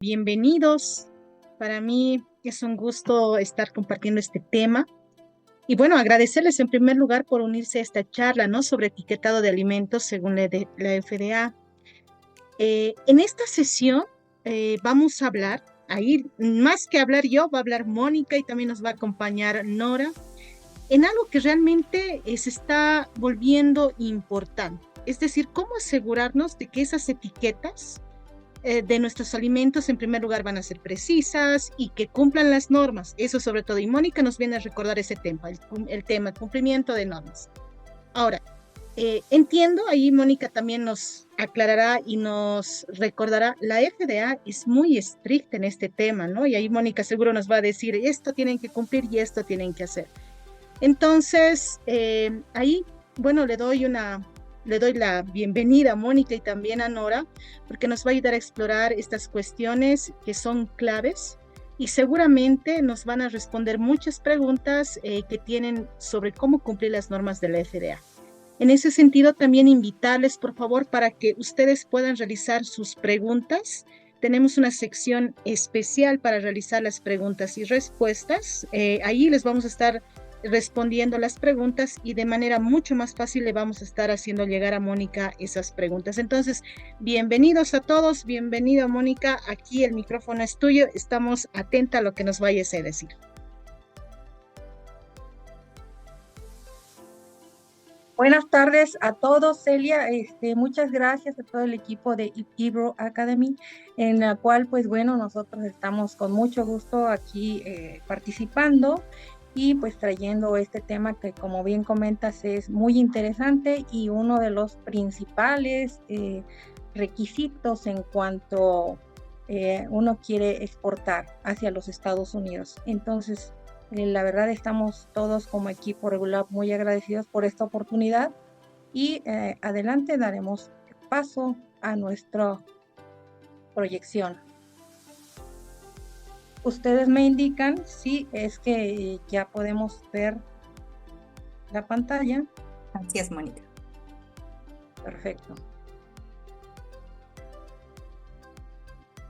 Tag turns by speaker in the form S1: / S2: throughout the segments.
S1: Bienvenidos. Para mí es un gusto estar compartiendo este tema. Y bueno, agradecerles en primer lugar por unirse a esta charla, ¿no? Sobre etiquetado de alimentos según la FDA. En esta sesión vamos a hablar, ahí más que hablar yo, va a hablar Mónica y también nos va a acompañar Nora, en algo que realmente se está volviendo importante. Es decir, cómo asegurarnos de que esas etiquetas de nuestros alimentos, en primer lugar, van a ser precisas y que cumplan las normas. Eso sobre todo. Y Mónica nos viene a recordar ese tema, el tema, el cumplimiento de normas. Ahora, entiendo, ahí Mónica también nos aclarará y nos recordará, la FDA es muy estricta en este tema, ¿no? Y ahí Mónica seguro nos va a decir, esto tienen que cumplir y esto tienen que hacer. Entonces, ahí, bueno, le doy la bienvenida a Mónica y también a Nora, porque nos va a ayudar a explorar estas cuestiones que son claves y seguramente nos van a responder muchas preguntas que tienen sobre cómo cumplir las normas de la FDA. En ese sentido, también invitarles, por favor, para que ustedes puedan realizar sus preguntas. Tenemos una sección especial para realizar las preguntas y respuestas. Ahí les vamos a estar respondiendo las preguntas y de manera mucho más fácil le vamos a estar haciendo llegar a Mónica esas preguntas. Entonces, bienvenidos a todos, bienvenida Mónica, aquí el micrófono es tuyo, estamos atentos a lo que nos vayas a decir.
S2: Buenas tardes a todos, Celia. Muchas gracias a todo el equipo de Ibro Academy, en la cual, pues bueno, nosotros estamos con mucho gusto aquí participando y pues trayendo este tema que, como bien comentas, es muy interesante y uno de los principales requisitos en cuanto uno quiere exportar hacia los Estados Unidos. Entonces, la verdad estamos todos como equipo regular muy agradecidos por esta oportunidad y adelante daremos paso a nuestra proyección. Ustedes me indican si es que ya podemos ver la pantalla.
S3: Así es, Mónica.
S2: Perfecto.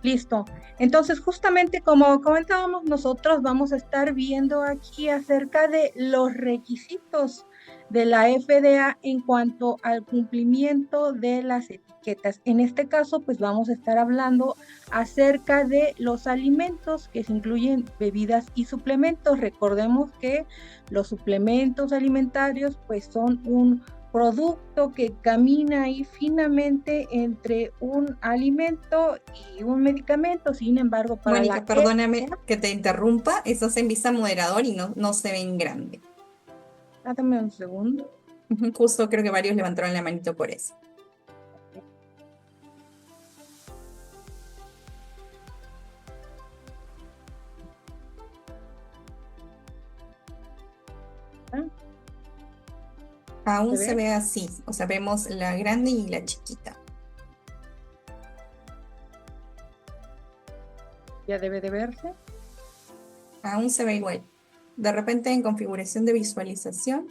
S2: Listo. Entonces, justamente como comentábamos, nosotros vamos a estar viendo aquí acerca de los requisitos de la FDA en cuanto al cumplimiento de las etiquetas. En este caso, pues vamos a estar hablando acerca de los alimentos que se incluyen bebidas y suplementos. Recordemos que los suplementos alimentarios, pues son un producto que camina ahí finamente entre un alimento y un medicamento. Sin embargo, para
S3: Mónica,
S2: la
S3: perdóname que te interrumpa, eso se envisa moderador y no se ve en grande.
S2: dame un segundo.
S3: Justo creo que varios levantaron la manito por eso. Aún se ve así, o sea, vemos la grande y la chiquita.
S2: Ya debe de verse.
S3: Aún se ve igual. De repente en configuración de visualización.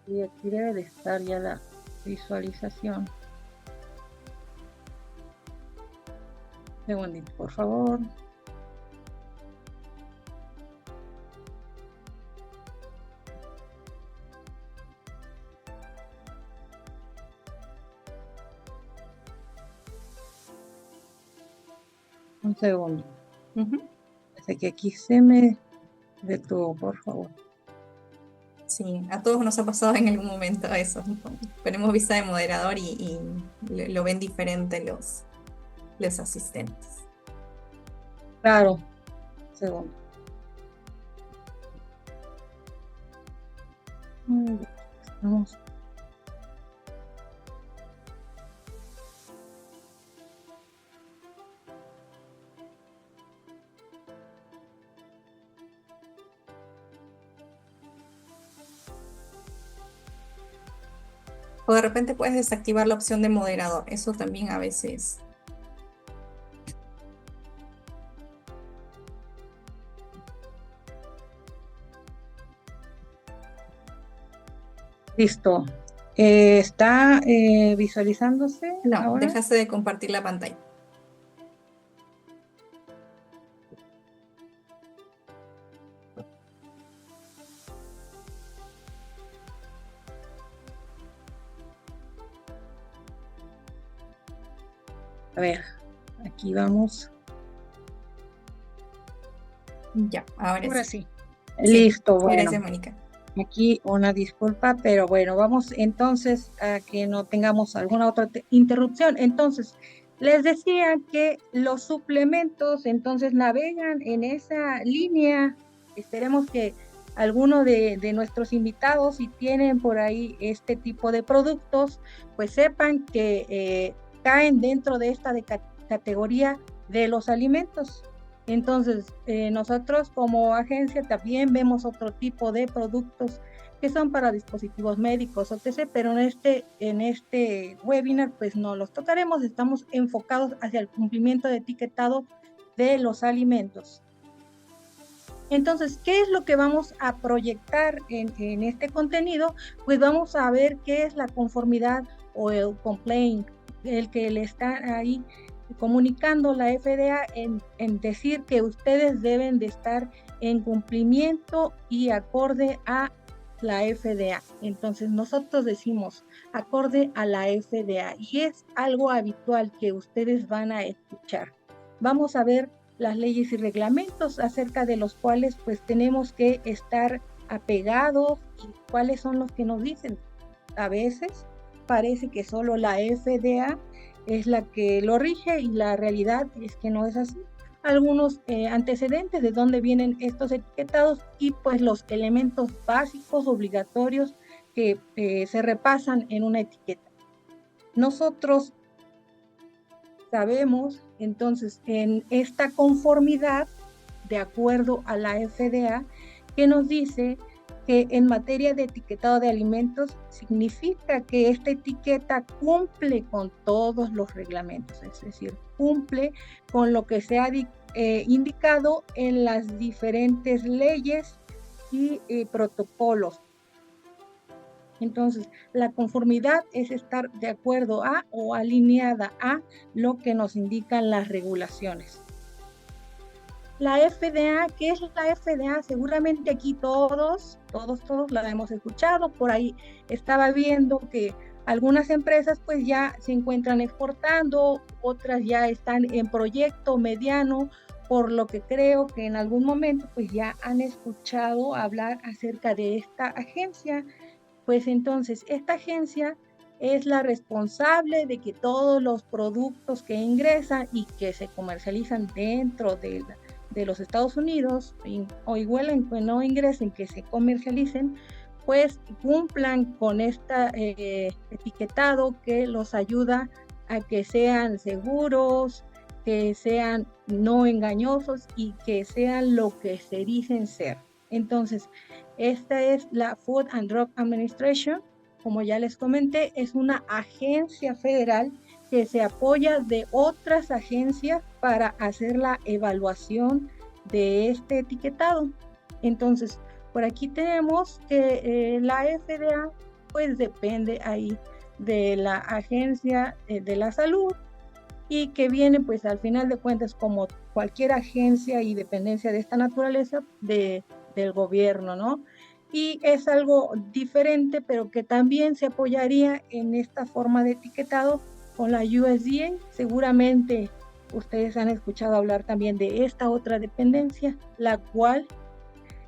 S2: Y aquí debe de estar ya la visualización. Un segundito, por favor. Un segundo. Desde que aquí se me detuvo, por favor.
S3: Sí, a todos nos ha pasado en algún momento eso. Ponemos vista de moderador y lo ven diferente los asistentes.
S2: Claro. Un segundo. Estamos.
S3: O de repente puedes desactivar la opción de moderador. Eso también a veces.
S2: Listo. ¿Está visualizándose
S3: No,
S2: ahora?
S3: déjase de compartir la pantalla.
S2: A ver, aquí vamos.
S3: Ya, ahora
S1: Ahora
S3: sí.
S1: sí.
S3: Sí,
S2: Listo, bueno.
S3: gracias, Mónica.
S2: Aquí una disculpa, pero bueno, vamos entonces a que no tengamos alguna otra interrupción. Entonces, les decía que los suplementos entonces navegan en esa línea. Esperemos que alguno de nuestros invitados, si tienen por ahí este tipo de productos, pues sepan que caen dentro de esta categoría de los alimentos. Entonces, nosotros como agencia también vemos otro tipo de productos que son para dispositivos médicos, etc., pero en este webinar pues no los tocaremos, estamos enfocados hacia el cumplimiento de etiquetado de los alimentos. Entonces, ¿qué es lo que vamos a proyectar en este contenido? Pues vamos a ver qué es la conformidad o el complaint, el que le está ahí comunicando la FDA en decir que ustedes deben de estar en cumplimiento y acorde a la FDA. Entonces nosotros decimos acorde a la FDA y es algo habitual que ustedes van a escuchar. Vamos a ver las leyes y reglamentos acerca de los cuales pues tenemos que estar apegados y cuáles son los que nos dicen. A veces parece que solo la FDA es la que lo rige y la realidad es que no es así. Algunos antecedentes de dónde vienen estos etiquetados y pues los elementos básicos obligatorios que se repasan en una etiqueta. Nosotros sabemos entonces en esta conformidad de acuerdo a la FDA que nos dice que en materia de etiquetado de alimentos significa que esta etiqueta cumple con todos los reglamentos, es decir, cumple con lo que se ha indicado en las diferentes leyes y protocolos. Entonces, la conformidad es estar de acuerdo a o alineada a lo que nos indican las regulaciones. La FDA, ¿qué es la FDA? Seguramente aquí todos la hemos escuchado. Por ahí estaba viendo que algunas empresas pues ya se encuentran exportando, otras ya están en proyecto mediano, por lo que creo que en algún momento pues ya han escuchado hablar acerca de esta agencia. Pues entonces, esta agencia es la responsable de que todos los productos que ingresan y que se comercializan dentro de los Estados Unidos o igual en que no ingresen, que se comercialicen, pues cumplan con este etiquetado que los ayuda a que sean seguros, que sean no engañosos y que sean lo que se dicen ser. Entonces, esta es la Food and Drug Administration. Como ya les comenté, es una agencia federal que se apoya de otras agencias para hacer la evaluación de este etiquetado. Entonces, por aquí tenemos que la FDA pues depende ahí de la agencia de la salud y que viene pues al final de cuentas como cualquier agencia y dependencia de esta naturaleza del gobierno, ¿no? Y es algo diferente, pero que también se apoyaría en esta forma de etiquetado con la USDA. Seguramente ustedes han escuchado hablar también de esta otra dependencia, la cual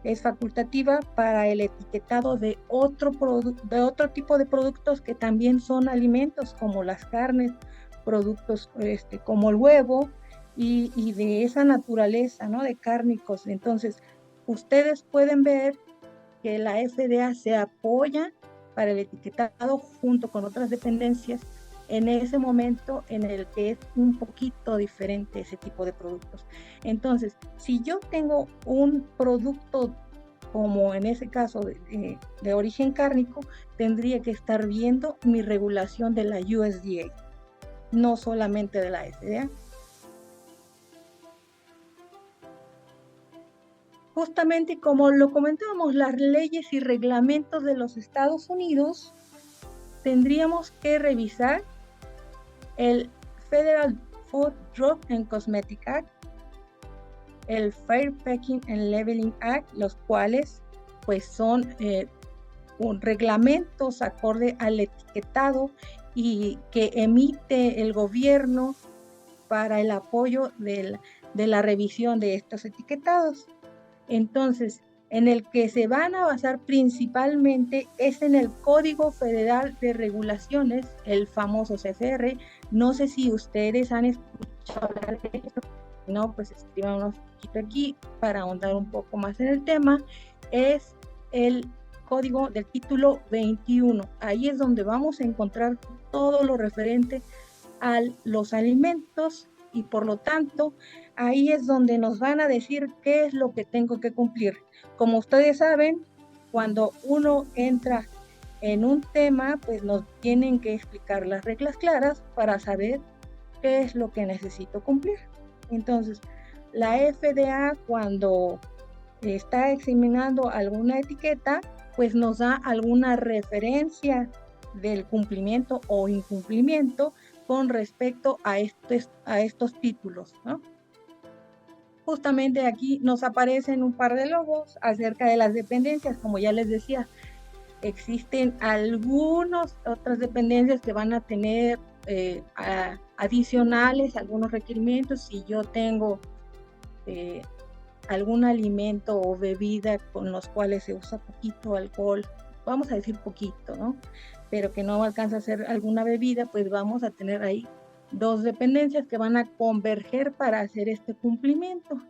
S2: es facultativa para el etiquetado de otro tipo de productos que también son alimentos, como las carnes, productos como el huevo y de esa naturaleza, ¿no? De cárnicos. Entonces, ustedes pueden ver que la FDA se apoya para el etiquetado junto con otras dependencias en ese momento en el que es un poquito diferente ese tipo de productos. Entonces, si yo tengo un producto como en ese caso de origen cárnico, tendría que estar viendo mi regulación de la USDA, no solamente de la FDA. Justamente como lo comentábamos, las leyes y reglamentos de los Estados Unidos tendríamos que revisar el Federal Food, Drug and Cosmetic Act, el Fair Packaging and Labeling Act, los cuales pues son reglamentos acorde al etiquetado y que emite el gobierno para el apoyo de la revisión de estos etiquetados. Entonces, en el que se van a basar principalmente es en el Código Federal de Regulaciones, el famoso CFR. No sé si ustedes han escuchado hablar de esto. No, pues escriban un poquito aquí para ahondar un poco más en el tema. Es el código del título 21. Ahí es donde vamos a encontrar todo lo referente a los alimentos y por lo tanto ahí es donde nos van a decir qué es lo que tengo que cumplir. Como ustedes saben, cuando uno entra en un tema, pues nos tienen que explicar las reglas claras para saber qué es lo que necesito cumplir. Entonces, la FDA cuando está examinando alguna etiqueta, pues nos da alguna referencia del cumplimiento o incumplimiento con respecto a estos títulos, ¿no? Justamente aquí nos aparecen un par de logos acerca de las dependencias, como ya les decía, existen algunas otras dependencias que van a tener adicionales, algunos requerimientos. Si yo tengo algún alimento o bebida con los cuales se usa poquito alcohol, vamos a decir poquito, ¿no? Pero que no alcanza a ser alguna bebida, pues vamos a tener ahí dos dependencias que van a converger para hacer este cumplimiento.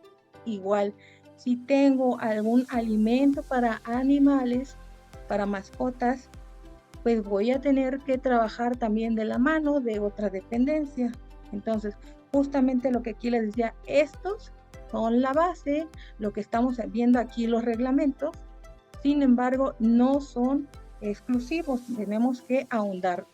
S2: Igual, si tengo algún alimento para animales, para mascotas, pues voy a tener que trabajar también de la mano de otra dependencia. Entonces, justamente lo que aquí les decía, estos son la base, lo que estamos viendo aquí, los reglamentos. Sin embargo, no son exclusivos, tenemos que ahondar.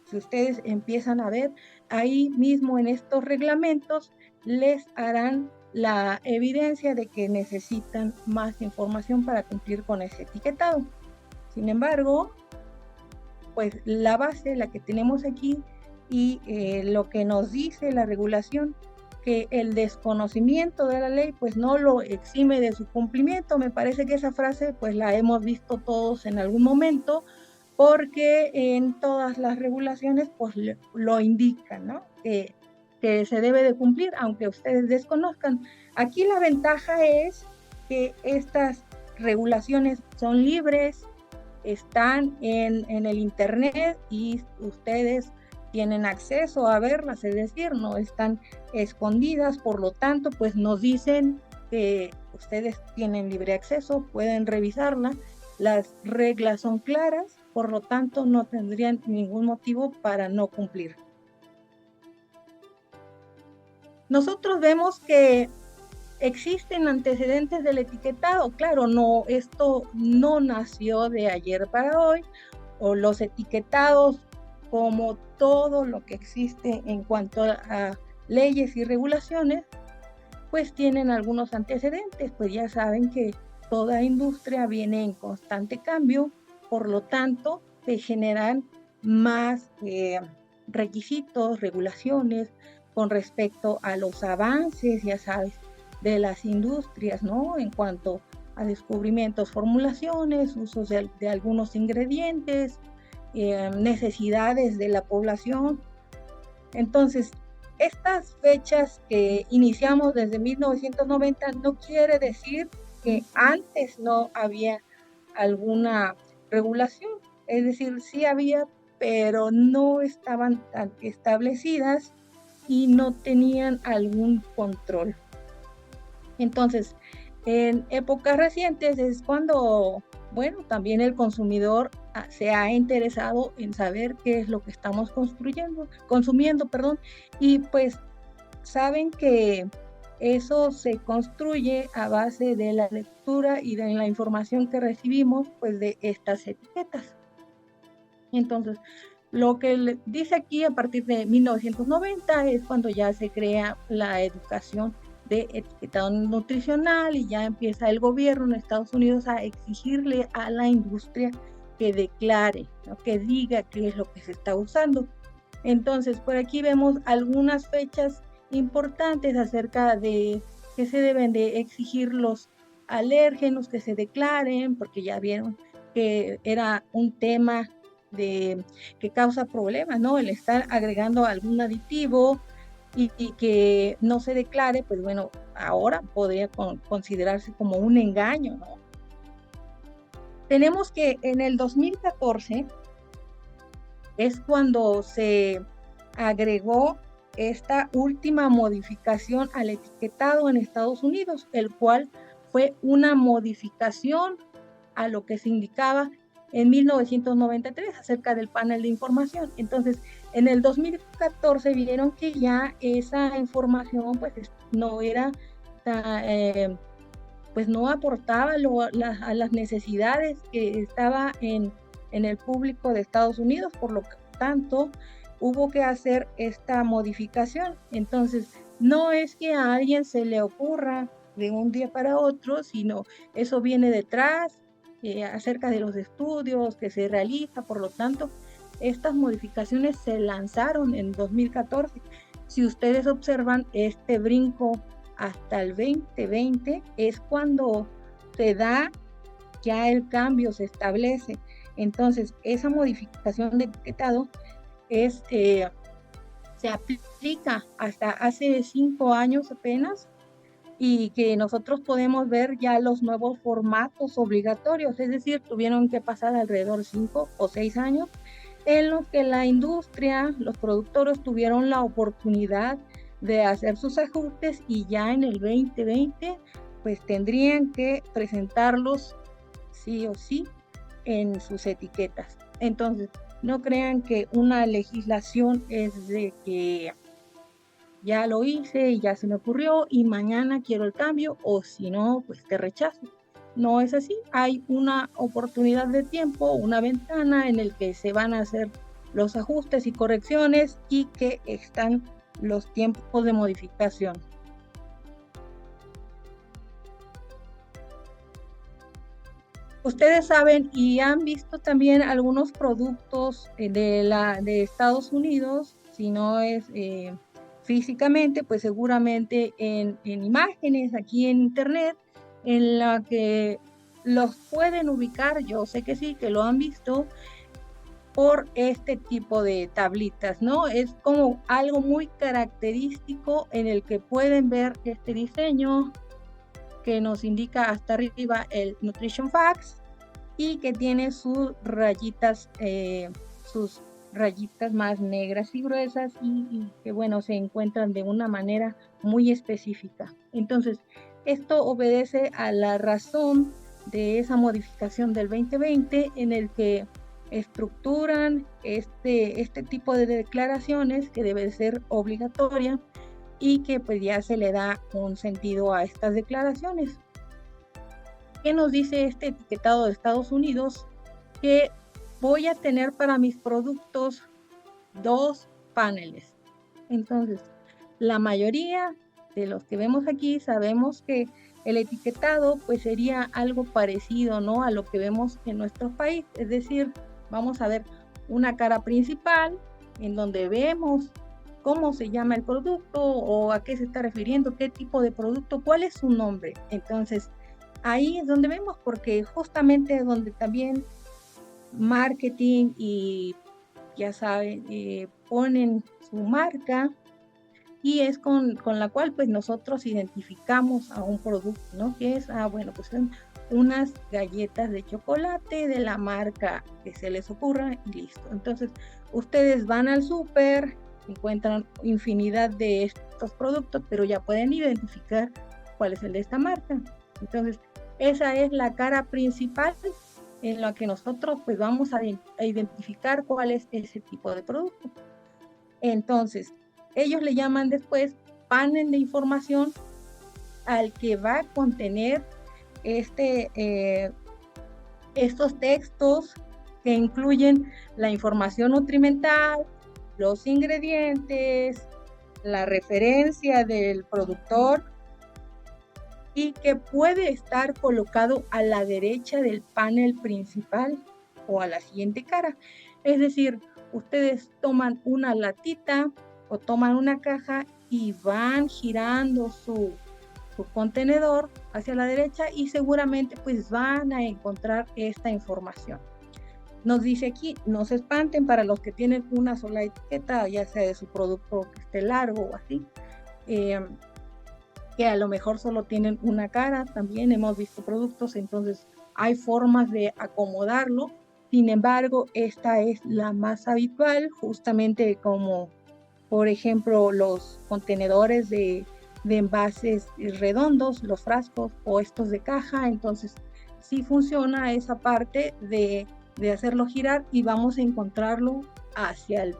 S2: Si ustedes empiezan a ver, ahí mismo en estos reglamentos les harán la evidencia de que necesitan más información para cumplir con ese etiquetado. Sin embargo, pues la base, la que tenemos aquí y lo que nos dice la regulación, que el desconocimiento de la ley pues no lo exime de su cumplimiento. Me parece que esa frase pues la hemos visto todos en algún momento, porque en todas las regulaciones pues lo indican, ¿no? Que se debe de cumplir aunque ustedes desconozcan. Aquí la ventaja es que estas regulaciones son libres, están en el internet y ustedes tienen acceso a verlas, es decir, no están escondidas, por lo tanto, pues nos dicen que ustedes tienen libre acceso, pueden revisarla, las reglas son claras, por lo tanto, no tendrían ningún motivo para no cumplir. Nosotros vemos que existen antecedentes del etiquetado, claro, no, esto no nació de ayer para hoy, o los etiquetados, como todo lo que existe en cuanto a leyes y regulaciones, pues tienen algunos antecedentes, pues ya saben que toda industria viene en constante cambio, por lo tanto, se generan más requisitos, regulaciones con respecto a los avances, ya sabes, de las industrias, ¿no? En cuanto a descubrimientos, formulaciones, usos de algunos ingredientes, necesidades de la población. Entonces, estas fechas que iniciamos desde 1990 no quiere decir que antes no había alguna regulación, es decir, sí había, pero no estaban tan establecidas y no tenían algún control. Entonces, en épocas recientes es cuando, bueno, también el consumidor se ha interesado en saber qué es lo que estamos consumiendo, y pues saben que eso se construye a base de la lectura y de la información que recibimos, pues, de estas etiquetas. Entonces, lo que dice aquí a partir de 1990 es cuando ya se crea la educación de etiquetado nutricional y ya empieza el gobierno en Estados Unidos a exigirle a la industria que declare, ¿no? Que diga qué es lo que se está usando. Entonces, por aquí vemos algunas fechas importantes acerca de que se deben de exigir los alérgenos que se declaren, porque ya vieron que era un tema que causa problemas, ¿no? El estar agregando algún aditivo y que no se declare, pues bueno, ahora podría considerarse como un engaño, ¿no? Tenemos que en el 2014 es cuando se agregó esta última modificación al etiquetado en Estados Unidos, el cual fue una modificación a lo que se indicaba en 1993 acerca del panel de información. Entonces, en el 2014 vieron que ya esa información pues no era, pues no aportaba a las necesidades que estaba en el público de Estados Unidos, por lo tanto hubo que hacer esta modificación. Entonces, no es que a alguien se le ocurra de un día para otro, sino eso viene detrás acerca de los estudios que se realiza, por lo tanto, estas modificaciones se lanzaron en 2014. Si ustedes observan este brinco hasta el 2020 es cuando se da ya el cambio, se establece. Entonces, esa modificación de etiquetado se aplica hasta hace 5 años apenas, y que nosotros podemos ver ya los nuevos formatos obligatorios, es decir, tuvieron que pasar alrededor de 5 o 6 años en los que la industria, los productores tuvieron la oportunidad de hacer sus ajustes, y ya en el 2020 pues tendrían que presentarlos sí o sí en sus etiquetas. Entonces, no crean que una legislación es de que ya lo hice y ya se me ocurrió y mañana quiero el cambio, o si no, pues te rechazo. No es así, hay una oportunidad de tiempo, una ventana en el que se van a hacer los ajustes y correcciones y que están los tiempos de modificación. Ustedes saben y han visto también algunos productos de Estados Unidos, si no es físicamente, pues seguramente en imágenes aquí en internet, en la que los pueden ubicar, yo sé que sí, que lo han visto, por este tipo de tablitas, ¿no? Es como algo muy característico en el que pueden ver este diseño que nos indica hasta arriba el Nutrition Facts y que tiene sus rayitas más negras y gruesas y que bueno, se encuentran de una manera muy específica. Entonces, esto obedece a la razón de esa modificación del 2020 en el que estructuran este tipo de declaraciones que debe ser obligatoria y que pues ya se le da un sentido a estas declaraciones. ¿Qué nos dice este etiquetado de Estados Unidos? Que voy a tener para mis productos 2 paneles. Entonces, la mayoría de los que vemos aquí sabemos que el etiquetado pues sería algo parecido, ¿no?, a lo que vemos en nuestro país. Es decir, vamos a ver una cara principal en donde vemos cómo se llama el producto o a qué se está refiriendo, qué tipo de producto, cuál es su nombre. Entonces, ahí es donde vemos, porque justamente es donde también marketing y ya saben, ponen su marca y es con la cual pues nosotros identificamos a un producto, ¿no? Que es, bueno, pues son unas galletas de chocolate de la marca que se les ocurra y listo. Entonces, ustedes van al súper, encuentran infinidad de estos productos, pero ya pueden identificar cuál es el de esta marca. Entonces, esa es la cara principal en la que nosotros pues vamos a identificar cuál es ese tipo de producto. Entonces, ellos le llaman después panel de información al que va a contener estos textos que incluyen la información nutrimental, los ingredientes, la referencia del productor y que puede estar colocado a la derecha del panel principal. o a la siguiente cara. Es decir, ustedes toman una latita o toman una caja y van girando su contenedor hacia la derecha y seguramente pues van a encontrar esta información. Nos dice aquí, no se espanten para los que tienen una sola etiqueta, ya sea de su producto que esté largo o así, que a lo mejor solo tienen una cara. También hemos visto productos, entonces hay formas de acomodarlo. Sin embargo, esta es la más habitual, justamente como, por ejemplo, los contenedores de envases redondos, los frascos o estos de caja. Entonces, sí funciona esa parte de hacerlo girar y vamos a encontrarlo hacia el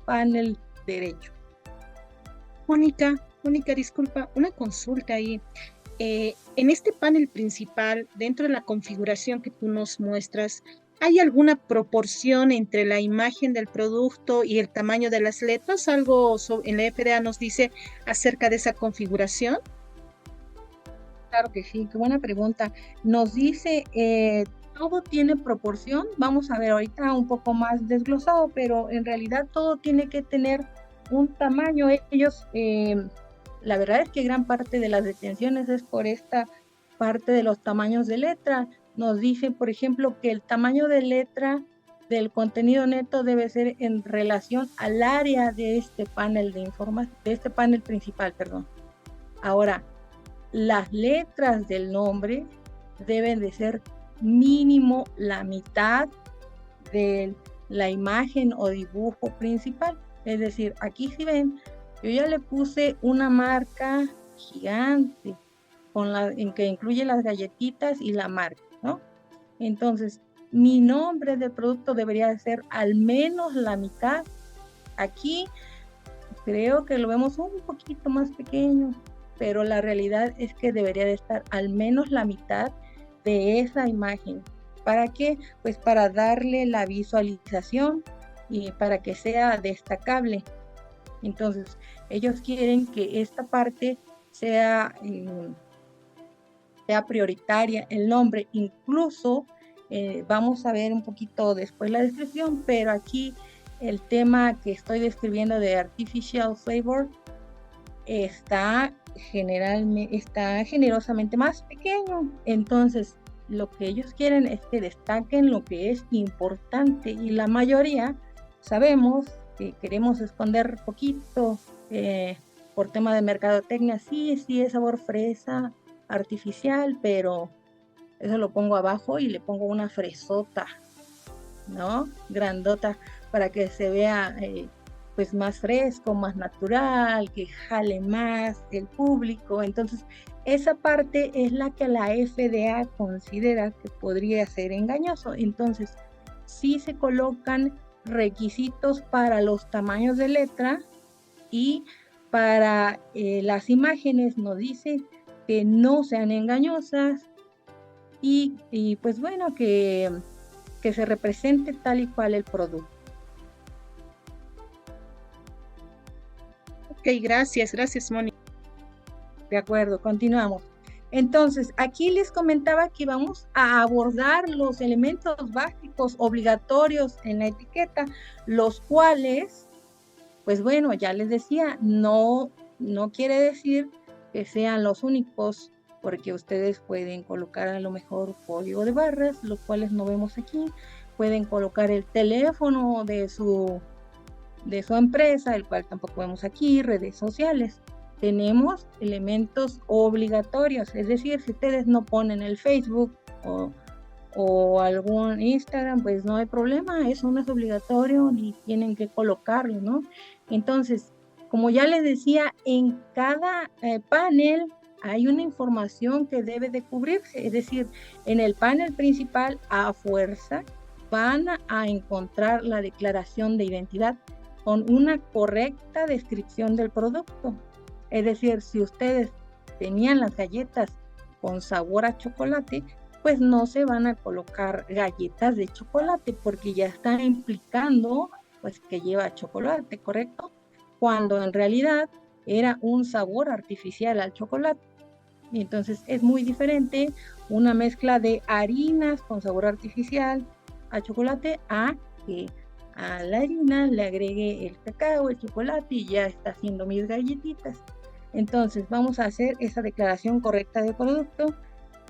S2: panel derecho.
S1: Mónica, disculpa, una consulta ahí. En este panel principal, dentro de la configuración que tú nos muestras, ¿hay alguna proporción entre la imagen del producto y el tamaño de las letras? ¿Algo en la FDA nos dice acerca de esa configuración?
S2: Claro que sí, qué buena pregunta. Nos dice, todo tiene proporción. Vamos a ver ahorita un poco más desglosado, pero en realidad todo tiene que tener un tamaño. Ellos, la verdad es que gran parte de las detenciones es por esta parte de los tamaños de letra. Nos dice, por ejemplo, que el tamaño de letra del contenido neto debe ser en relación al área de este panel de información, de este panel principal, perdón. Ahora, las letras del nombre deben de ser mínimo la mitad de la imagen o dibujo principal. Es decir, aquí si ven, yo ya le puse una marca gigante en que incluye las galletitas y la marca, ¿no? Entonces, mi nombre del producto debería ser al menos la mitad. Aquí creo que lo vemos un poquito más pequeño, pero la realidad es que debería de estar al menos la mitad de esa imagen. ¿Para qué? Pues para darle la visualización y para que sea destacable. Entonces, ellos quieren que esta parte sea prioritaria, el nombre. Incluso, vamos a ver un poquito después la descripción, pero aquí el tema que estoy describiendo de artificial flavor está generosamente más pequeño. Entonces, lo que ellos quieren es que destaquen lo que es importante, y la mayoría sabemos que queremos esconder poquito por tema de mercadotecnia. Sí, es sabor fresa artificial, pero eso lo pongo abajo y le pongo una fresota, ¿no? Grandota, para que se vea pues más fresco, más natural, que jale más el público. Entonces, esa parte es la que la FDA considera que podría ser engañoso. Entonces, sí se colocan requisitos para los tamaños de letra, y para las imágenes nos dice que no sean engañosas y pues bueno, que se represente tal y cual el producto.
S1: Ok, gracias, Mónica.
S2: De acuerdo, continuamos. Entonces, aquí les comentaba que vamos a abordar los elementos básicos obligatorios en la etiqueta, los cuales, pues bueno, ya les decía, no quiere decir que sean los únicos, porque ustedes pueden colocar a lo mejor código de barras, los cuales no vemos aquí. Pueden colocar el teléfono de su empresa, el cual tampoco vemos aquí, redes sociales. Tenemos elementos obligatorios, es decir, si ustedes no ponen el Facebook o algún Instagram, pues no hay problema, eso no es obligatorio ni tienen que colocarlo, ¿no? Entonces, como ya les decía, en cada panel hay una información que debe de cubrirse. Es decir, en el panel principal, a fuerza, van a encontrar la declaración de identidad con una correcta descripción del producto. Es decir, si ustedes tenían las galletas con sabor a chocolate, pues no se van a colocar galletas de chocolate, porque ya están implicando pues que lleva chocolate, ¿correcto? Cuando en realidad era un sabor artificial al chocolate. Y entonces es muy diferente una mezcla de harinas con sabor artificial a chocolate a que a la harina le agregue el cacao, el chocolate y ya está haciendo mis galletitas. Entonces vamos a hacer esa declaración correcta de producto,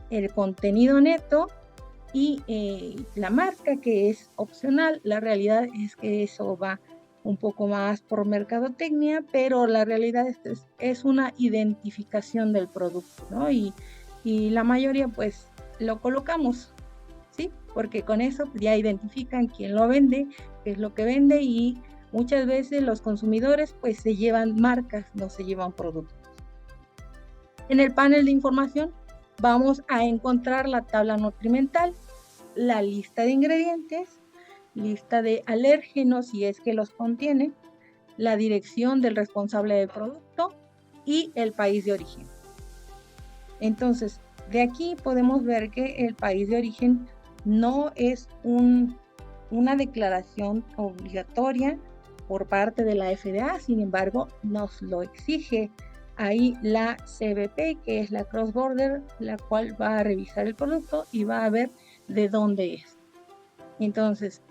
S2: el contenido neto y la marca, que es opcional. La realidad es que eso va un poco más por mercadotecnia, pero la realidad es una identificación del producto, ¿no? Y la mayoría pues lo colocamos, ¿sí? Porque con eso ya identifican quién lo vende, qué es lo que vende, y muchas veces los consumidores pues se llevan marcas, no se llevan productos. En el panel de información vamos a encontrar la tabla nutrimental, la lista de ingredientes, lista de alérgenos si es que los contiene, la dirección del responsable del producto y el país de origen. Entonces, de aquí podemos ver que el país de origen no es una declaración obligatoria por parte de la FDA, sin embargo, nos lo exige ahí la CBP, que es la Cross Border, la cual va a revisar el producto y va a ver de dónde es. Entonces,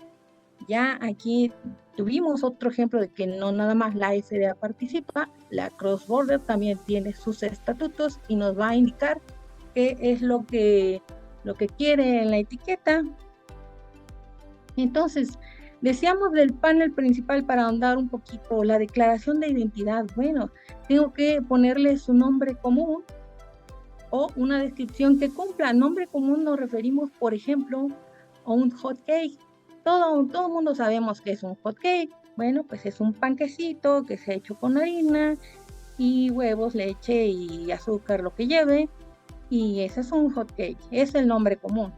S2: ya aquí tuvimos otro ejemplo de que no nada más la FDA participa, la Cross Border también tiene sus estatutos y nos va a indicar qué es lo que quiere en la etiqueta. Entonces, decíamos del panel principal para ahondar un poquito, la declaración de identidad. Bueno, tengo que ponerle su nombre común o una descripción que cumpla. Nombre común nos referimos, por ejemplo, a un hot cake. Todo el mundo sabemos que es un hot cake. Bueno, pues es un panquecito que se ha hecho con harina y huevos, leche y azúcar, lo que lleve. Y ese es un hot cake, es el nombre común.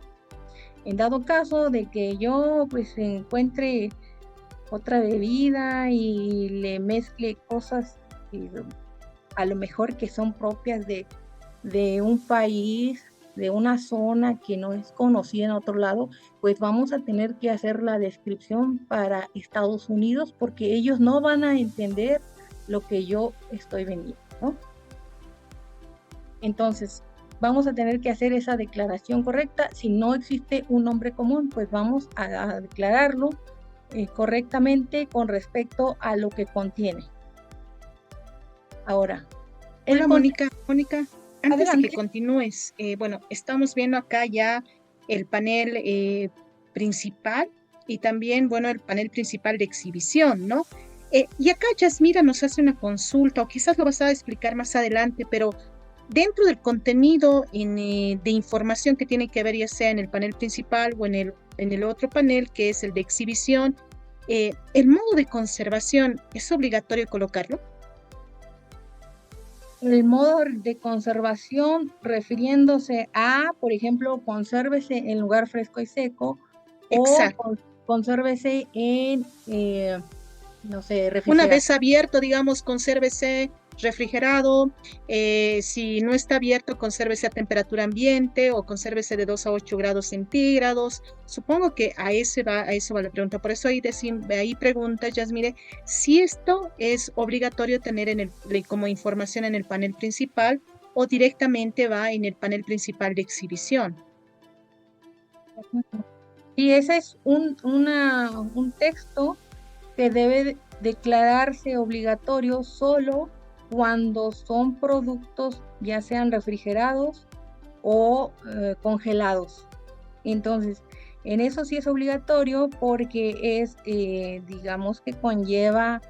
S2: En dado caso de que yo pues encuentre otra bebida y le mezcle cosas a lo mejor que son propias de un país, de una zona que no es conocida en otro lado, pues vamos a tener que hacer la descripción para Estados Unidos porque ellos no van a entender lo que yo estoy vendiendo, ¿no? Entonces, vamos a tener que hacer esa declaración correcta. Si no existe un nombre común, pues vamos a declararlo correctamente con respecto a lo que contiene. Ahora,
S1: hola Mónica, antes
S2: adelante.
S1: de que continúes, bueno, estamos viendo acá ya el panel principal y también, bueno, el panel principal de exhibición, ¿no? Y acá Yasmira nos hace una consulta, o quizás lo vas a explicar más adelante, pero dentro del contenido de información que tiene que ver ya sea en el panel principal o en el otro panel, que es el de exhibición, el modo de conservación, ¿es obligatorio colocarlo?
S2: El modo de conservación refiriéndose a, por ejemplo, consérvese en lugar fresco y seco. Exacto. O consérvese en, no sé, refrigerado.
S1: Una vez abierto, digamos, consérvese refrigerado, si no está abierto, consérvese a temperatura ambiente o consérvese de 2 a 8 grados centígrados. Supongo que a eso va la pregunta. Por eso ahí pregunta, Yasmire, si esto es obligatorio tener como información en el panel principal o directamente va en el panel principal de exhibición.
S2: Y ese es un texto que debe declararse obligatorio solo cuando son productos ya sean refrigerados o congelados. Entonces, en eso sí es obligatorio porque es, digamos que conlleva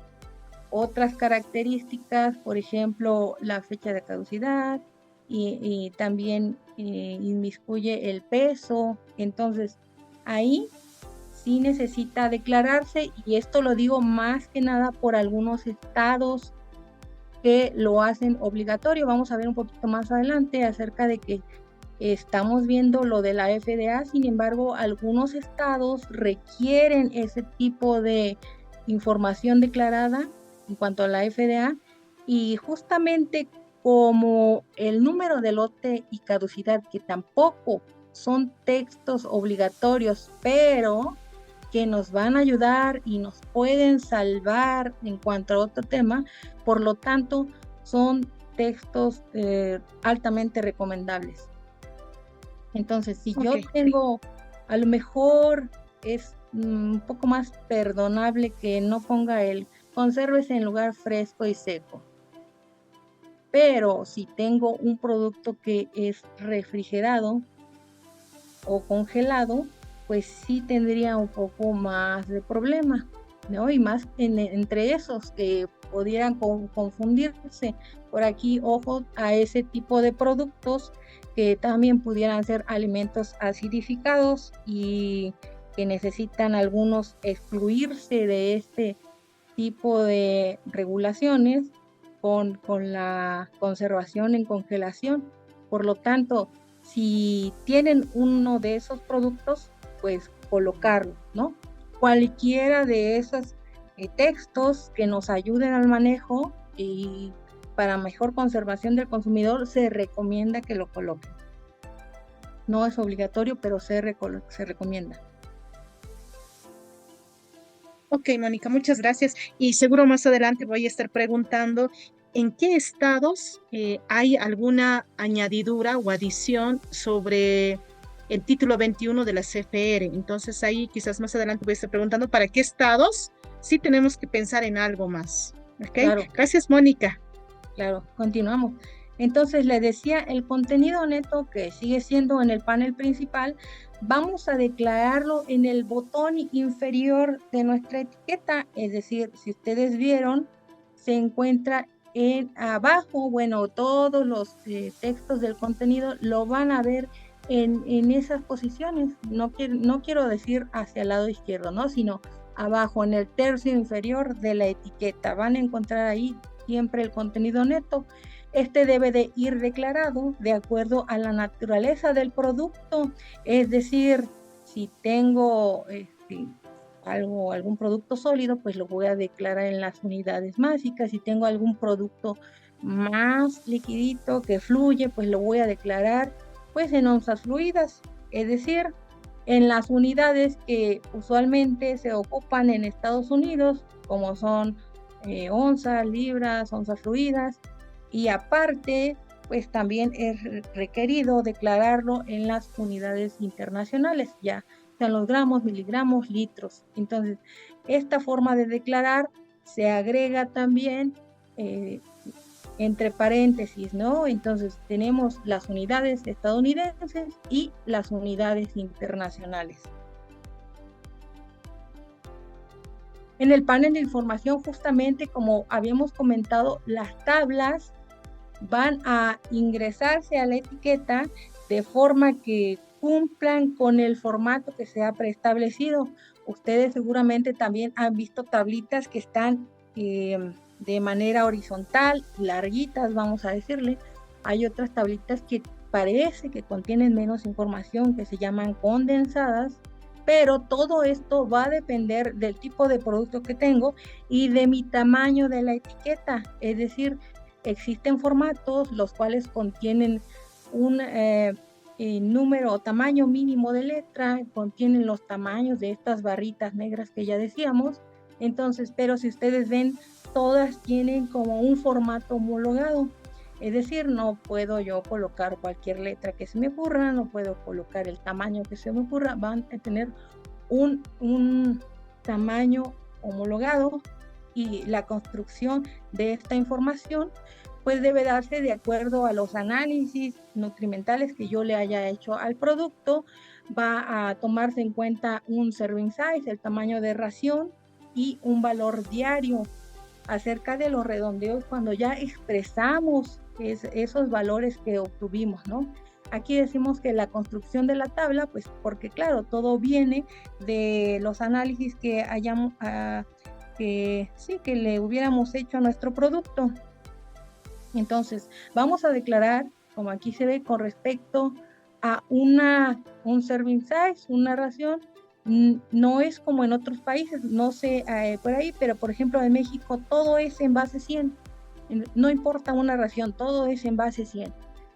S2: otras características, por ejemplo, la fecha de caducidad y también inmiscuye el peso. Entonces, ahí sí necesita declararse, y esto lo digo más que nada por algunos estados que lo hacen obligatorio. Vamos a ver un poquito más adelante acerca de que estamos viendo lo de la FDA, sin embargo, algunos estados requieren ese tipo de información declarada en cuanto a la FDA, y justamente como el número de lote y caducidad, que tampoco son textos obligatorios, pero que nos van a ayudar y nos pueden salvar en cuanto a otro tema, por lo tanto, son textos altamente recomendables. Entonces, si yo tengo a lo mejor es un poco más perdonable que no ponga el consérvese en lugar fresco y seco. Pero si tengo un producto que es refrigerado o congelado, pues sí tendría un poco más de problema, ¿no? Y más entre esos que pudieran confundirse. Por aquí, ojo a ese tipo de productos que también pudieran ser alimentos acidificados y que necesitan algunos excluirse de este tipo de regulaciones con la conservación en congelación. Por lo tanto, si tienen uno de esos productos, pues colocarlo, ¿no? Cualquiera de esos textos que nos ayuden al manejo y para mejor conservación del consumidor, se recomienda que lo coloquen. No es obligatorio, pero se recomienda.
S1: Ok, Mónica, muchas gracias. Y seguro más adelante voy a estar preguntando en qué estados hay alguna añadidura o adición sobre el título 21 de la CFR. Entonces ahí quizás más adelante voy a estar preguntando para qué estados sí tenemos que pensar en algo más. Ok,
S2: Claro.
S1: Gracias, Mónica.
S2: Claro, continuamos. Entonces le decía, el contenido neto que sigue siendo en el panel principal, vamos a declararlo en el botón inferior de nuestra etiqueta, es decir, si ustedes vieron, se encuentra abajo, bueno, todos los textos del contenido lo van a ver en esas posiciones, no quiero decir hacia el lado izquierdo, ¿no? Sino abajo, en el tercio inferior de la etiqueta, van a encontrar ahí siempre el contenido neto. Este debe de ir declarado de acuerdo a la naturaleza del producto, es decir, si tengo algún producto sólido, pues lo voy a declarar en las unidades básicas. Si tengo algún producto más liquidito que fluye, pues lo voy a declarar pues en onzas fluidas, es decir, en las unidades que usualmente se ocupan en Estados Unidos, como son onzas, libras, onzas fluidas, y aparte, pues también es requerido declararlo en las unidades internacionales, ya sean los gramos, miligramos, litros. Entonces, esta forma de declarar se agrega también entre paréntesis, ¿no? Entonces, tenemos las unidades estadounidenses y las unidades internacionales. En el panel de información, justamente como habíamos comentado, las tablas van a ingresarse a la etiqueta de forma que cumplan con el formato que se ha preestablecido. Ustedes seguramente también han visto tablitas que están de manera horizontal, larguitas, vamos a decirle. Hay otras tablitas que parece que contienen menos información, que se llaman condensadas, pero todo esto va a depender del tipo de producto que tengo y de mi tamaño de la etiqueta. Es decir, existen formatos los cuales contienen un número o tamaño mínimo de letra, contienen los tamaños de estas barritas negras que ya decíamos. Entonces, pero si ustedes ven, todas tienen como un formato homologado. Es decir, no puedo yo colocar cualquier letra que se me ocurra, no puedo colocar el tamaño que se me ocurra, van a tener un tamaño homologado y la construcción de esta información pues debe darse de acuerdo a los análisis nutrimentales que yo le haya hecho al producto. Va a tomarse en cuenta un serving size, el tamaño de ración y un valor diario acerca de los redondeos cuando ya expresamos esos valores que obtuvimos, ¿no? Aquí decimos que la construcción de la tabla, pues porque claro, todo viene de los análisis que hayamos, que le hubiéramos hecho a nuestro producto. Entonces, vamos a declarar, como aquí se ve, con respecto a un serving size, una ración. No es como en otros países, no sé por ahí, pero por ejemplo en México todo es en base 100. No importa una ración, todo es en base 100.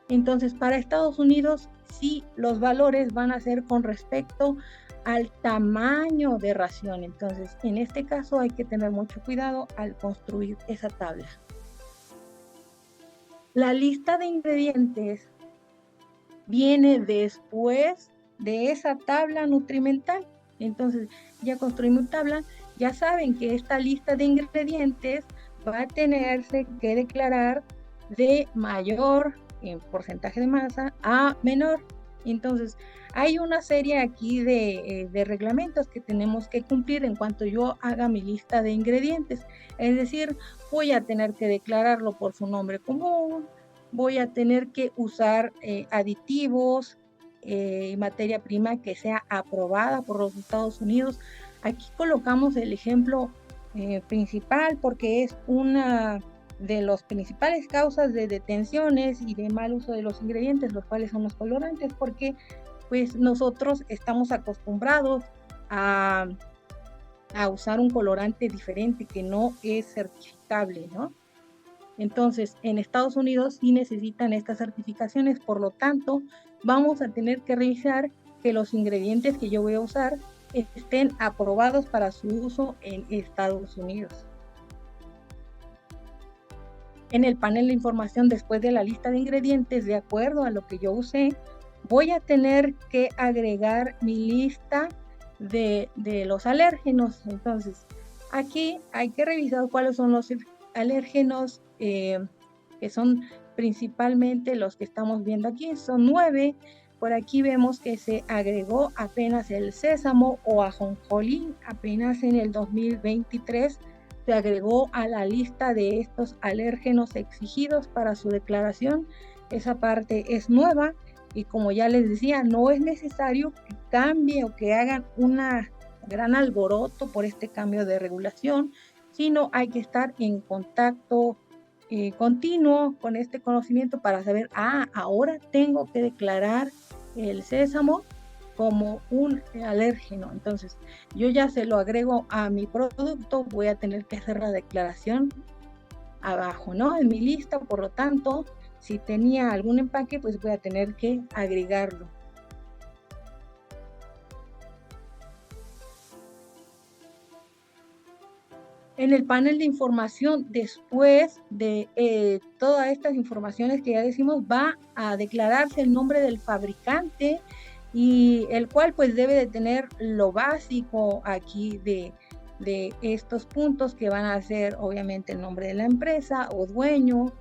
S2: Entonces, para Estados Unidos, sí, los valores van a ser con respecto al tamaño de ración. Entonces, en este caso hay que tener mucho cuidado al construir esa tabla. La lista de ingredientes viene después de esa tabla nutrimental. Entonces ya construí mi tabla, ya saben que esta lista de ingredientes va a tenerse que declarar de mayor en porcentaje de masa a menor. Entonces, hay una serie aquí de reglamentos que tenemos que cumplir en cuanto yo haga mi lista de ingredientes. Es decir, voy a tener que declararlo por su nombre común, voy a tener que usar aditivos y materia prima que sea aprobada por los Estados Unidos. Aquí colocamos el ejemplo principal porque es una de las principales causas de detenciones y de mal uso de los ingredientes, los cuales son los colorantes, porque pues nosotros estamos acostumbrados a usar un colorante diferente que no es certificable, ¿no? Entonces, en Estados Unidos sí necesitan estas certificaciones, por lo tanto, vamos a tener que revisar que los ingredientes que yo voy a usar estén aprobados para su uso en Estados Unidos. En el panel de información, después de la lista de ingredientes, de acuerdo a lo que yo usé, voy a tener que agregar mi lista de los alérgenos. Entonces, aquí hay que revisar cuáles son los alérgenos que son principalmente los que estamos viendo aquí. Son 9. Por aquí vemos que se agregó apenas el sésamo o ajonjolí, apenas en el 2023 se agregó a la lista de estos alérgenos exigidos para su declaración. Esa parte es nueva y como ya les decía, no es necesario que cambie o que hagan una gran alboroto por este cambio de regulación, sino hay que estar en contacto continuo con este conocimiento para saber, ahora tengo que declarar el sésamo como un alérgeno. Entonces, yo ya se lo agrego a mi producto, voy a tener que hacer la declaración abajo, ¿no? En mi lista, por lo tanto, si tenía algún empaque, pues voy a tener que agregarlo. En el panel de información, después de todas estas informaciones que ya decimos, va a declararse el nombre del fabricante y el cual pues debe de tener lo básico aquí de estos puntos que van a ser obviamente el nombre de la empresa o dueño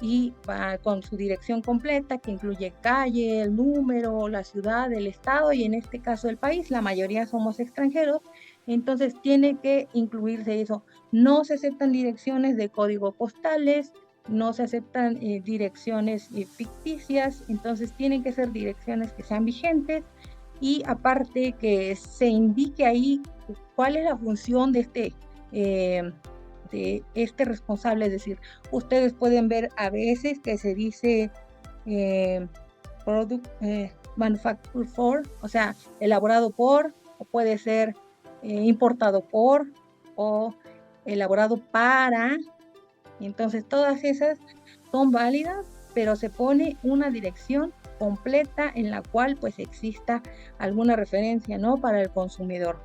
S2: y va con su dirección completa que incluye calle, el número, la ciudad, el estado y en este caso el país. La mayoría somos extranjeros, entonces tiene que incluirse eso. No se aceptan direcciones de código postales, no se aceptan direcciones ficticias, entonces tienen que ser direcciones que sean vigentes y aparte que se indique ahí cuál es la función de este responsable. Es decir, ustedes pueden ver a veces que se dice manufactured for, o sea, elaborado por, o puede ser importado por o elaborado para. Entonces todas esas son válidas, pero se pone una dirección completa en la cual pues exista alguna referencia, ¿no? Para el consumidor.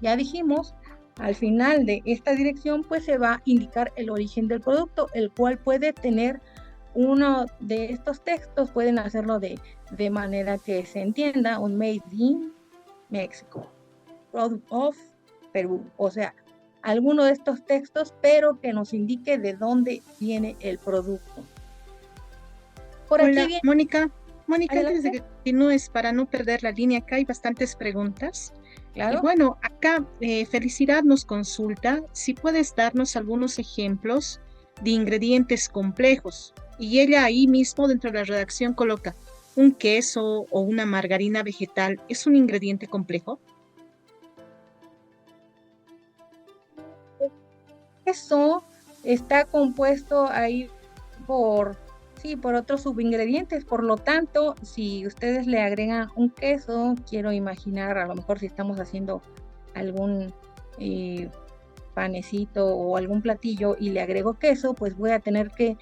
S2: Ya dijimos, al final de esta dirección pues se va a indicar el origen del producto, el cual puede tener uno de estos textos, pueden hacerlo de manera que se entienda, un made in México, product of Perú, o sea, alguno de estos textos, pero que nos indique de dónde viene el producto.
S1: Por Hola, aquí viene... Mónica, antes de que continúes, para no perder la línea, acá hay bastantes preguntas. Claro. Y bueno, acá Felicidad nos consulta si puedes darnos algunos ejemplos de ingredientes complejos. Y ella ahí mismo dentro de la redacción coloca, ¿un queso o una margarina vegetal es un ingrediente complejo?
S2: Queso está compuesto ahí por otros subingredientes, por lo tanto, si ustedes le agregan un queso, quiero imaginar, a lo mejor si estamos haciendo algún panecito o algún platillo y le agrego queso, pues voy a tener que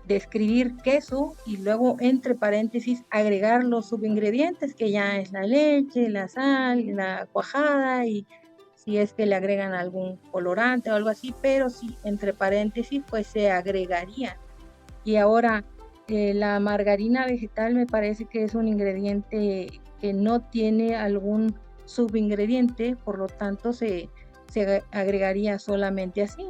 S2: describir queso y luego entre paréntesis agregar los subingredientes, que ya es la leche, la sal, la cuajada y si es que le agregan algún colorante o algo así, pero sí, entre paréntesis, pues se agregaría. Y ahora, la margarina vegetal me parece que es un ingrediente que no tiene algún subingrediente, por lo tanto se agregaría solamente así.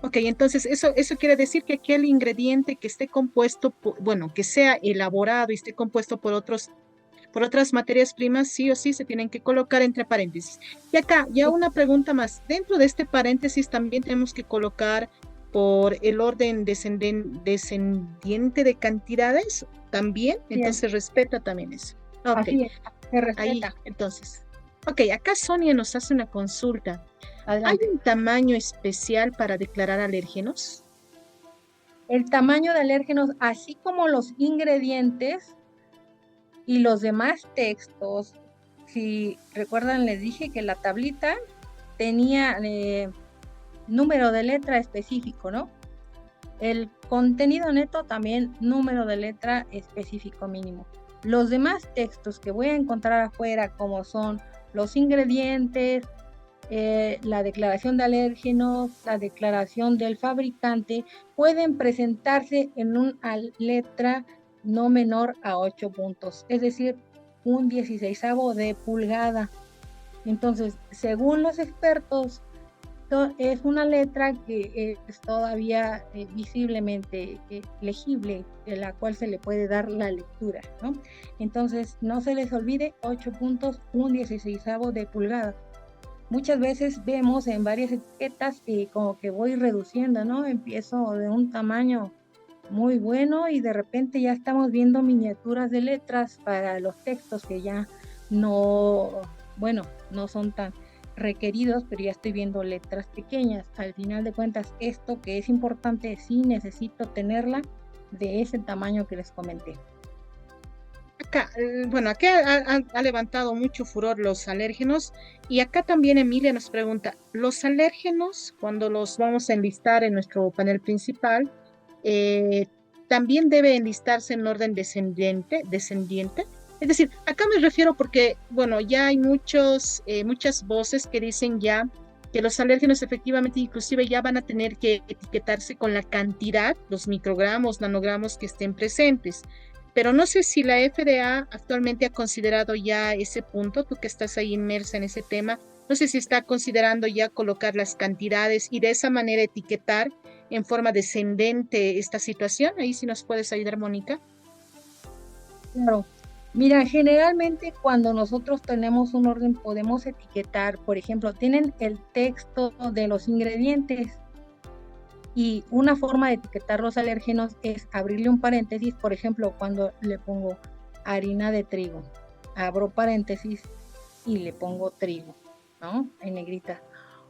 S1: Ok, entonces eso quiere decir que aquel ingrediente que esté compuesto, bueno, que sea elaborado y esté compuesto por otras materias primas, sí o sí se tienen que colocar entre paréntesis. Y acá, ya una pregunta más. Dentro de este paréntesis también tenemos que colocar por el orden descendiente de cantidades también, entonces respeta también eso. Ok,
S2: Así es, se
S1: ahí,
S2: respeta.
S1: entonces. Ok, acá Sonia nos hace una consulta. ¿Hay
S2: Adelante.
S1: un tamaño especial para declarar alérgenos?
S2: El tamaño de alérgenos, así como los ingredientes y los demás textos, si recuerdan, les dije que la tablita tenía número de letra específico, ¿no? El contenido neto también número de letra específico mínimo. Los demás textos que voy a encontrar afuera, como son los ingredientes, la declaración de alérgenos, la declaración del fabricante, pueden presentarse en una letra no menor a 8 puntos, es decir, un 16avo de pulgada. Entonces, según los expertos, es una letra que es todavía visiblemente legible, de la cual se le puede dar la lectura, ¿no? Entonces, no se les olvide, 8 puntos, un 16avo de pulgada. Muchas veces vemos en varias etiquetas como que voy reduciendo, ¿no? Empiezo de un tamaño muy bueno y de repente ya estamos viendo miniaturas de letras para los textos que ya no, bueno, no son tan requeridos, pero ya estoy viendo letras pequeñas. Al final de cuentas, esto que es importante, sí necesito tenerla de ese tamaño que les comenté.
S1: Acá, bueno, acá ha levantado mucho furor los alérgenos y acá también Emilia nos pregunta, ¿los alérgenos, cuando los vamos a enlistar en nuestro panel principal, también debe enlistarse en orden descendiente? Es decir, acá me refiero porque, bueno, ya hay muchas voces que dicen ya que los alérgenos efectivamente inclusive ya van a tener que etiquetarse con la cantidad, los microgramos, nanogramos que estén presentes. Pero no sé si la FDA actualmente ha considerado ya ese punto, tú que estás ahí inmersa en ese tema, no sé si está considerando ya colocar las cantidades y de esa manera etiquetar en forma descendente esta situación. Ahí sí nos puedes ayudar, Mónica.
S2: Claro. Mira, generalmente cuando nosotros tenemos un orden podemos etiquetar, por ejemplo, tienen el texto de los ingredientes y una forma de etiquetar los alérgenos es abrirle un paréntesis, por ejemplo, cuando le pongo harina de trigo, abro paréntesis y le pongo trigo, ¿no? En negrita.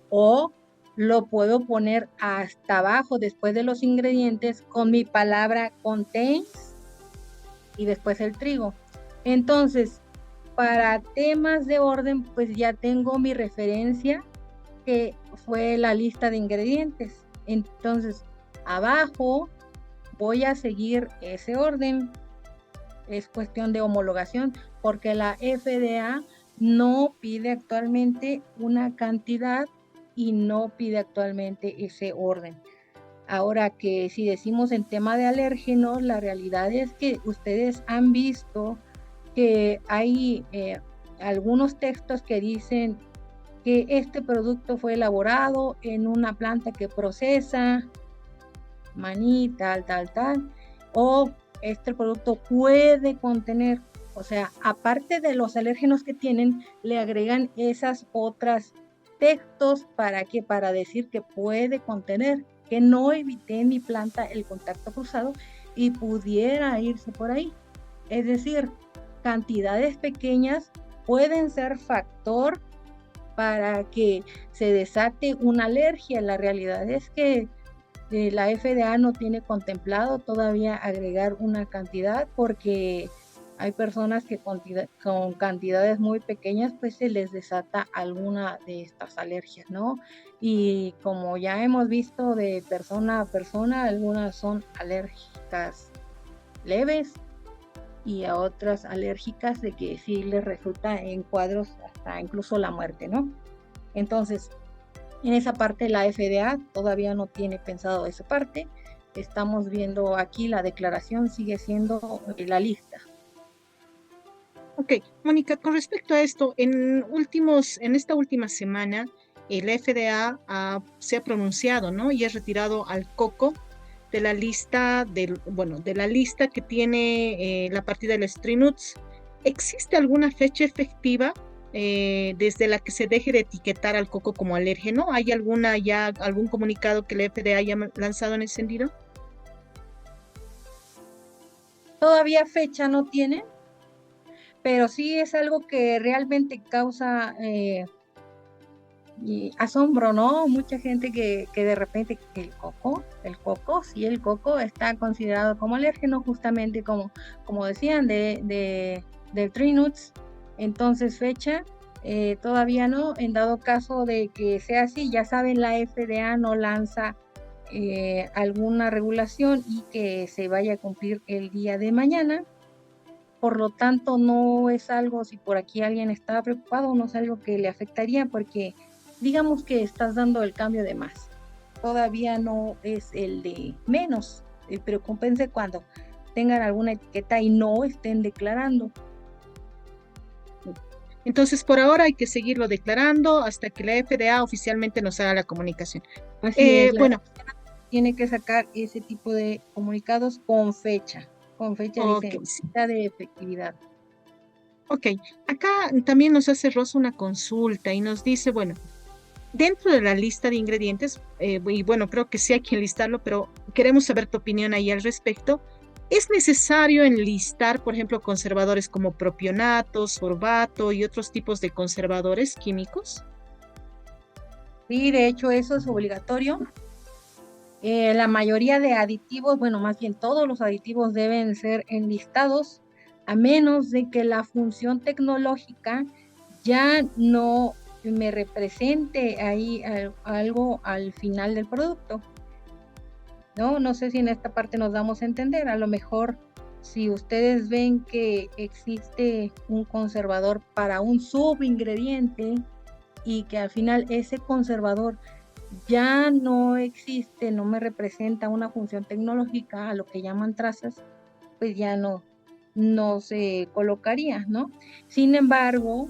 S2: O lo puedo poner hasta abajo después de los ingredientes con mi palabra contains y después el trigo. Entonces, para temas de orden, pues ya tengo mi referencia que fue la lista de ingredientes. Entonces, abajo voy a seguir ese orden. Es cuestión de homologación porque la FDA no pide actualmente una cantidad y no pide actualmente ese orden. Ahora que si decimos en tema de alérgenos, la realidad es que ustedes han visto que hay algunos textos que dicen que este producto fue elaborado en una planta que procesa maní, tal, o este producto puede contener, o sea, aparte de los alérgenos que tienen, le agregan esas otras textos para que, para decir que puede contener, que no evité en mi planta el contacto cruzado y pudiera irse por ahí. Es decir, cantidades pequeñas pueden ser factor para que se desate una alergia. La realidad es que la FDA no tiene contemplado todavía agregar una cantidad porque hay personas que con cantidades muy pequeñas pues se les desata alguna de estas alergias, ¿no? Y como ya hemos visto de persona a persona, algunas son alérgicas leves y a otras alérgicas de que sí les resulta en cuadros hasta incluso la muerte, ¿no? Entonces, en esa parte la FDA todavía no tiene pensado esa parte. Estamos viendo aquí la declaración sigue siendo la lista.
S1: Ok, Mónica, con respecto a esto, en esta última semana, el FDA se ha pronunciado, ¿no? Y ha retirado al coco de la lista de la lista que tiene la partida de los Tree Nuts. ¿Existe alguna fecha efectiva desde la que se deje de etiquetar al coco como alérgeno? ¿Hay algún comunicado que el FDA haya lanzado en ese sentido?
S2: Todavía fecha no tiene, pero sí es algo que realmente causa y asombro, ¿no? Mucha gente que de repente sí, el coco está considerado como alérgeno, justamente como decían, del tree nuts. Entonces, fecha, todavía no. En dado caso de que sea así, ya saben, la FDA no lanza alguna regulación y que se vaya a cumplir el día de mañana. Por lo tanto, no es algo, si por aquí alguien está preocupado, no es algo que le afectaría porque digamos que estás dando el cambio de más. Todavía no es el de menos. Preocúpense cuando tengan alguna etiqueta y no estén declarando.
S1: Entonces, por ahora hay que seguirlo declarando hasta que la FDA oficialmente nos haga la comunicación.
S2: Así es,
S1: Bueno,
S2: tiene que sacar ese tipo de comunicados con fecha
S1: ok,
S2: dicen,
S1: sí.
S2: fecha de efectividad.
S1: Ok, acá también nos hace Rosa una consulta y nos dice, bueno, dentro de la lista de ingredientes, y bueno, creo que sí hay que enlistarlo, pero queremos saber tu opinión ahí al respecto. ¿Es necesario enlistar, por ejemplo, conservadores como propionatos, sorbato y otros tipos de conservadores químicos?
S2: Sí, de hecho eso es obligatorio. La mayoría de aditivos, bueno, más bien todos los aditivos deben ser enlistados, a menos de que la función tecnológica ya no me represente ahí algo al final del producto, ¿no? No sé si en esta parte nos damos a entender. A lo mejor si ustedes ven que existe un conservador para un subingrediente y que al final ese conservador ya no existe, no me representa una función tecnológica, a lo que llaman trazas, pues ya no se colocaría, ¿no? Sin embargo,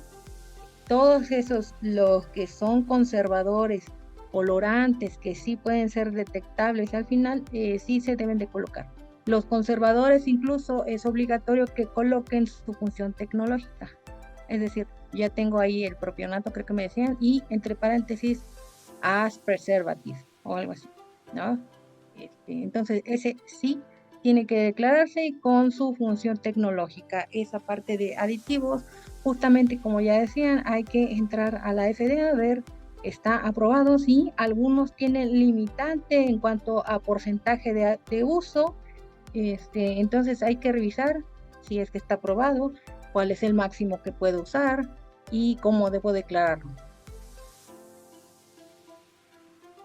S2: todos esos, los que son conservadores, colorantes, que sí pueden ser detectables al final, sí se deben de colocar. Los conservadores incluso es obligatorio que coloquen su función tecnológica. Es decir, ya tengo ahí el propionato, creo que me decían, y entre paréntesis, as preservative o algo así, ¿no? Entonces, ese sí tiene que declararse y con su función tecnológica. Esa parte de aditivos, justamente como ya decían, hay que entrar a la FDA a ver, está aprobado, sí, algunos tienen limitante en cuanto a porcentaje de uso, entonces hay que revisar si es que está aprobado, cuál es el máximo que puedo usar y cómo debo declararlo.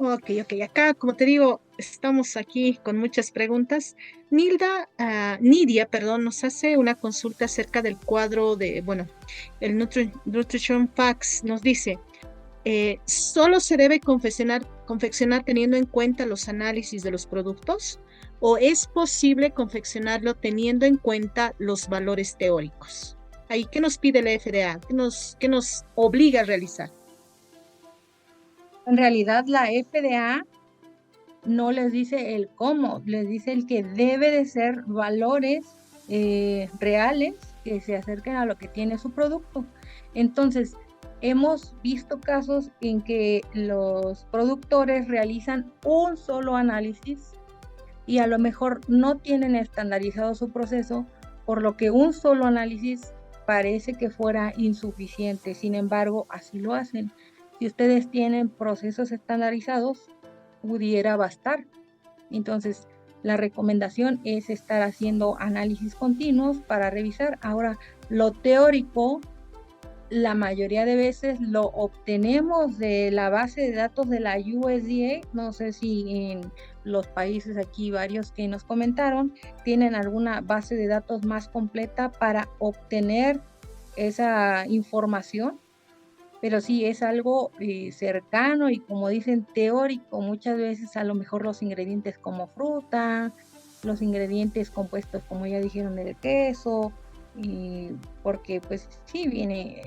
S1: Ok, ok. Acá, como te digo, estamos aquí con muchas preguntas. Nidia, perdón, nos hace una consulta acerca del cuadro bueno, el Nutrition Facts. Nos dice, ¿solo se debe confeccionar teniendo en cuenta los análisis de los productos? ¿O es posible confeccionarlo teniendo en cuenta los valores teóricos? Ahí, ¿qué nos pide la FDA? ¿Qué nos obliga a realizar?
S2: En realidad la FDA no les dice el cómo, les dice el que debe de ser valores reales que se acerquen a lo que tiene su producto. Entonces, hemos visto casos en que los productores realizan un solo análisis y a lo mejor no tienen estandarizado su proceso, por lo que un solo análisis parece que fuera insuficiente. Sin embargo, así lo hacen. Si ustedes tienen procesos estandarizados, pudiera bastar. Entonces, la recomendación es estar haciendo análisis continuos para revisar. Ahora, lo teórico, la mayoría de veces lo obtenemos de la base de datos de la USDA. No sé si en los países aquí, varios que nos comentaron, tienen alguna base de datos más completa para obtener esa información, pero sí es algo cercano y como dicen teórico, muchas veces a lo mejor los ingredientes como fruta, los ingredientes compuestos como ya dijeron del queso, y porque pues sí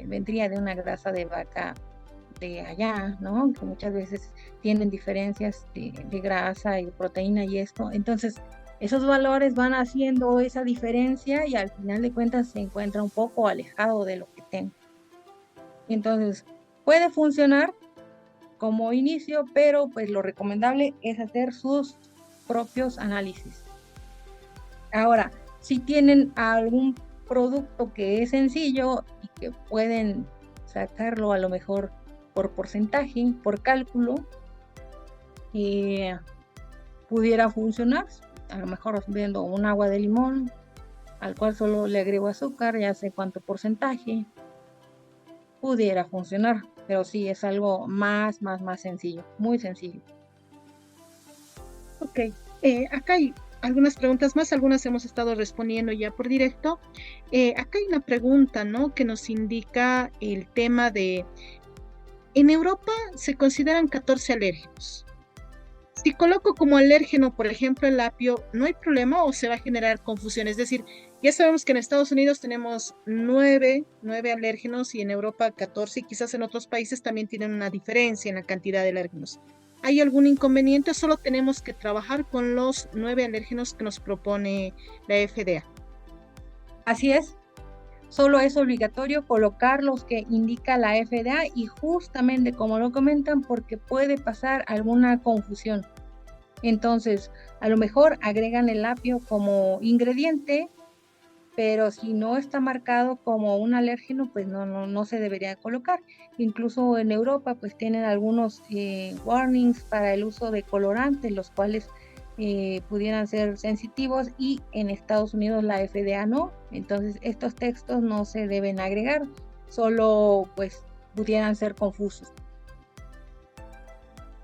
S2: vendría de una grasa de vaca de allá, ¿no? Que muchas veces tienen diferencias de grasa y de proteína y esto. Entonces, esos valores van haciendo esa diferencia y al final de cuentas se encuentra un poco alejado de lo que tengo. Entonces, puede funcionar como inicio, pero pues lo recomendable es hacer sus propios análisis. Ahora, si tienen algún producto que es sencillo y que pueden sacarlo a lo mejor por porcentaje, por cálculo, pudiera funcionar. A lo mejor viendo un agua de limón, al cual solo le agrego azúcar, ya sé cuánto porcentaje, pudiera funcionar. Pero sí, es algo más sencillo, muy sencillo.
S1: Ok, acá hay algunas preguntas más, algunas hemos estado respondiendo ya por directo. Acá hay una pregunta, ¿no? Que nos indica el tema de, en Europa se consideran 14 alérgenos. Si coloco como alérgeno, por ejemplo, el apio, ¿no hay problema o se va a generar confusión? Es decir, ya sabemos que en Estados Unidos tenemos 9 alérgenos y en Europa 14 y quizás en otros países también tienen una diferencia en la cantidad de alérgenos. ¿Hay algún inconveniente? Solo tenemos que trabajar con los 9 alérgenos que nos propone la FDA.
S2: Así es. Solo es obligatorio colocar los que indica la FDA y justamente como lo comentan, porque puede pasar alguna confusión. Entonces, a lo mejor agregan el apio como ingrediente, pero si no está marcado como un alérgeno, pues no se debería colocar. Incluso en Europa, pues tienen algunos warnings para el uso de colorantes, los cuales pudieran ser sensitivos, y en Estados Unidos la FDA no. Entonces, estos textos no se deben agregar, solo pues pudieran ser confusos.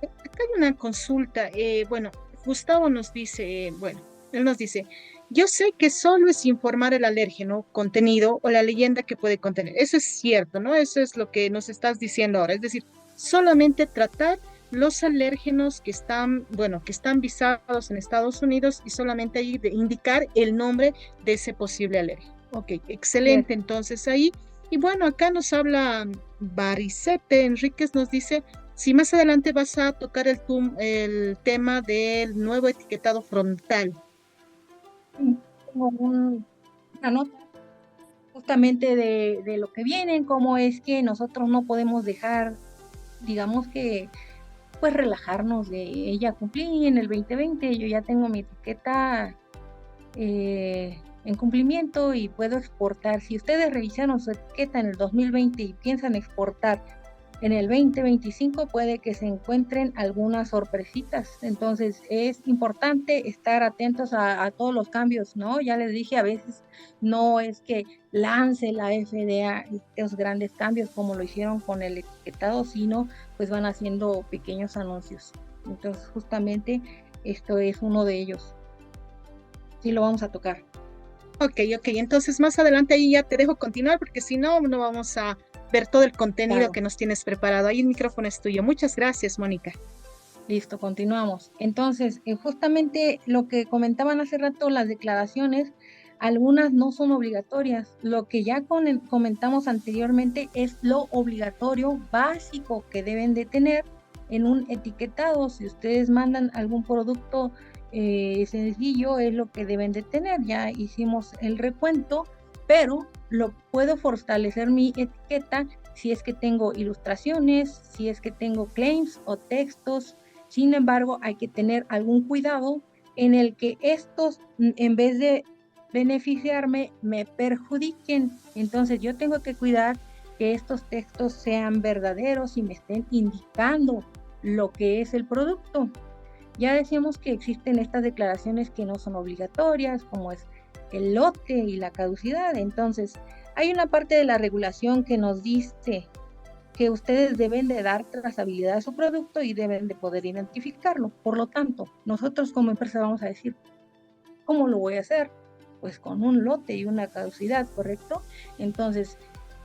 S1: Acá hay una consulta. Bueno, Gustavo nos dice, bueno, él nos dice, yo sé que solo es informar el alérgeno, contenido o la leyenda que puede contener. Eso es cierto, ¿no? Eso es lo que nos estás diciendo ahora. Es decir, solamente tratar los alérgenos que están, bueno, que están visados en Estados Unidos y solamente ahí de indicar el nombre de ese posible alérgeno. Ok, excelente.
S2: Bien.
S1: Entonces ahí, y bueno, acá nos habla Baricete Enríquez, nos dice, si más adelante vas a tocar el tema del nuevo etiquetado frontal.
S2: Tengo una nota justamente de lo que viene, cómo es que nosotros no podemos dejar, digamos que, pues relajarnos de ella. Cumplí en el 2020, yo ya tengo mi etiqueta en cumplimiento y puedo exportar. Si ustedes revisaron su etiqueta en el 2020 y piensan exportar en el 2025, puede que se encuentren algunas sorpresitas. Entonces es importante estar atentos a todos los cambios, ¿no? Ya les dije, a veces no es que lance la FDA estos grandes cambios como lo hicieron con el etiquetado, sino pues van haciendo pequeños anuncios. Entonces justamente esto es uno de ellos. Sí, lo vamos a tocar.
S1: Ok, entonces más adelante ahí ya te dejo continuar porque si no, no vamos a ver todo el contenido
S2: Claro.
S1: que nos tienes preparado. Ahí el micrófono es tuyo. Muchas gracias, Mónica.
S2: Listo, continuamos. Entonces, justamente lo que comentaban hace rato, las declaraciones, algunas no son obligatorias. Lo que ya comentamos anteriormente es lo obligatorio básico que deben de tener en un etiquetado. Si ustedes mandan algún producto sencillo, es lo que deben de tener. Ya hicimos el recuento, pero lo puedo fortalecer mi etiqueta si es que tengo ilustraciones, si es que tengo claims o textos. Sin embargo, hay que tener algún cuidado en el que estos, en vez de beneficiarme, me perjudiquen. Entonces, yo tengo que cuidar que estos textos sean verdaderos y me estén indicando lo que es el producto. Ya decíamos que existen estas declaraciones que no son obligatorias, como es el lote y la caducidad. Entonces, hay una parte de la regulación que nos dice que ustedes deben de dar trazabilidad a su producto y deben de poder identificarlo. Por lo tanto, nosotros como empresa vamos a decir, ¿cómo lo voy a hacer? Pues con un lote y una caducidad, ¿correcto? Entonces,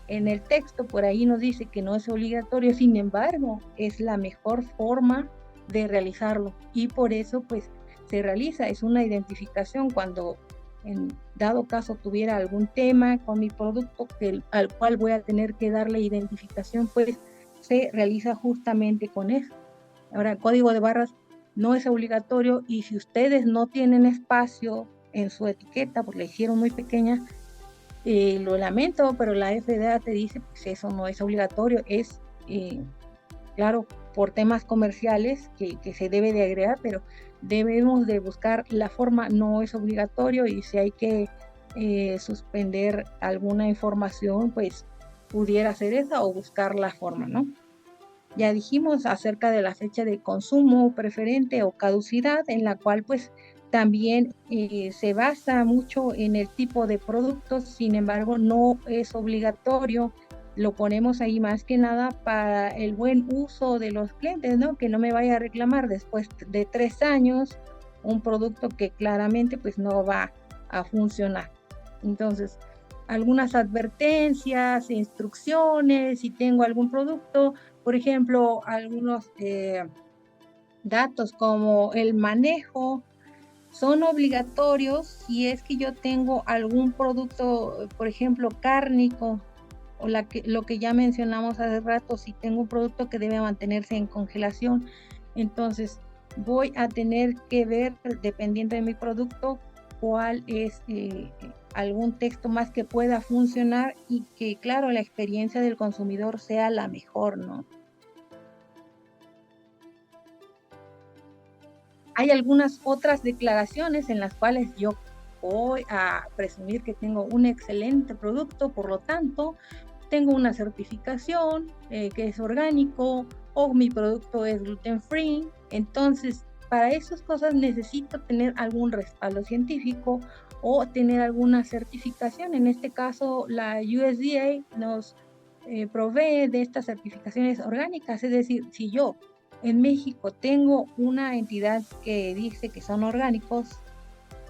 S2: en el texto por ahí nos dice que no es obligatorio, sin embargo, es la mejor forma de realizarlo y por eso pues se realiza, es una identificación cuando en dado caso tuviera algún tema con mi producto al cual voy a tener que darle identificación, pues se realiza justamente con eso. Ahora, el código de barras no es obligatorio, y si ustedes no tienen espacio en su etiqueta porque la hicieron muy pequeña, lo lamento, pero la FDA te dice pues eso no es obligatorio, es claro, por temas comerciales que se debe de agregar, pero debemos de buscar la forma, no es obligatorio, y si hay que suspender alguna información, pues pudiera ser esa o buscar la forma, ¿no? Ya dijimos acerca de la fecha de consumo preferente o caducidad, en la cual pues también se basa mucho en el tipo de productos, sin embargo no es obligatorio, lo ponemos ahí más que nada para el buen uso de los clientes, ¿no? Que no me vaya a reclamar después de 3 años un producto que claramente pues no va a funcionar. Entonces, algunas advertencias, instrucciones, si tengo algún producto, por ejemplo, algunos datos como el manejo son obligatorios si es que yo tengo algún producto, por ejemplo, cárnico, o lo que ya mencionamos hace rato, si tengo un producto que debe mantenerse en congelación, entonces voy a tener que ver, dependiendo de mi producto, cuál es algún texto más que pueda funcionar y que, claro, la experiencia del consumidor sea la mejor, ¿no? Hay algunas otras declaraciones en las cuales yo voy a presumir que tengo un excelente producto, por lo tanto, tengo una certificación que es orgánico, o mi producto es gluten free. Entonces, para esas cosas necesito tener algún respaldo científico o tener alguna certificación. En este caso, la USDA nos provee de estas certificaciones orgánicas, es decir, si yo en México tengo una entidad que dice que son orgánicos,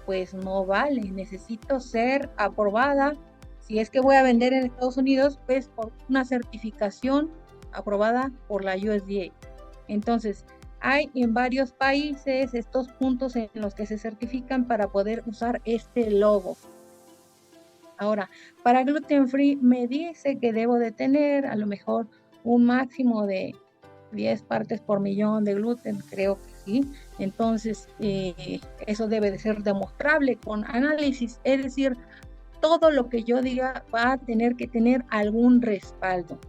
S2: pues no vale, necesito ser aprobada. Si es que voy a vender en Estados Unidos, pues por una certificación aprobada por la USDA. Entonces, hay en varios países estos puntos en los que se certifican para poder usar este logo. Ahora, para gluten free me dice que debo de tener a lo mejor un máximo de 10 partes por millón de gluten, creo que sí. Entonces, eso debe de ser demostrable con análisis, es decir, todo lo que yo diga va a tener que tener algún respaldo.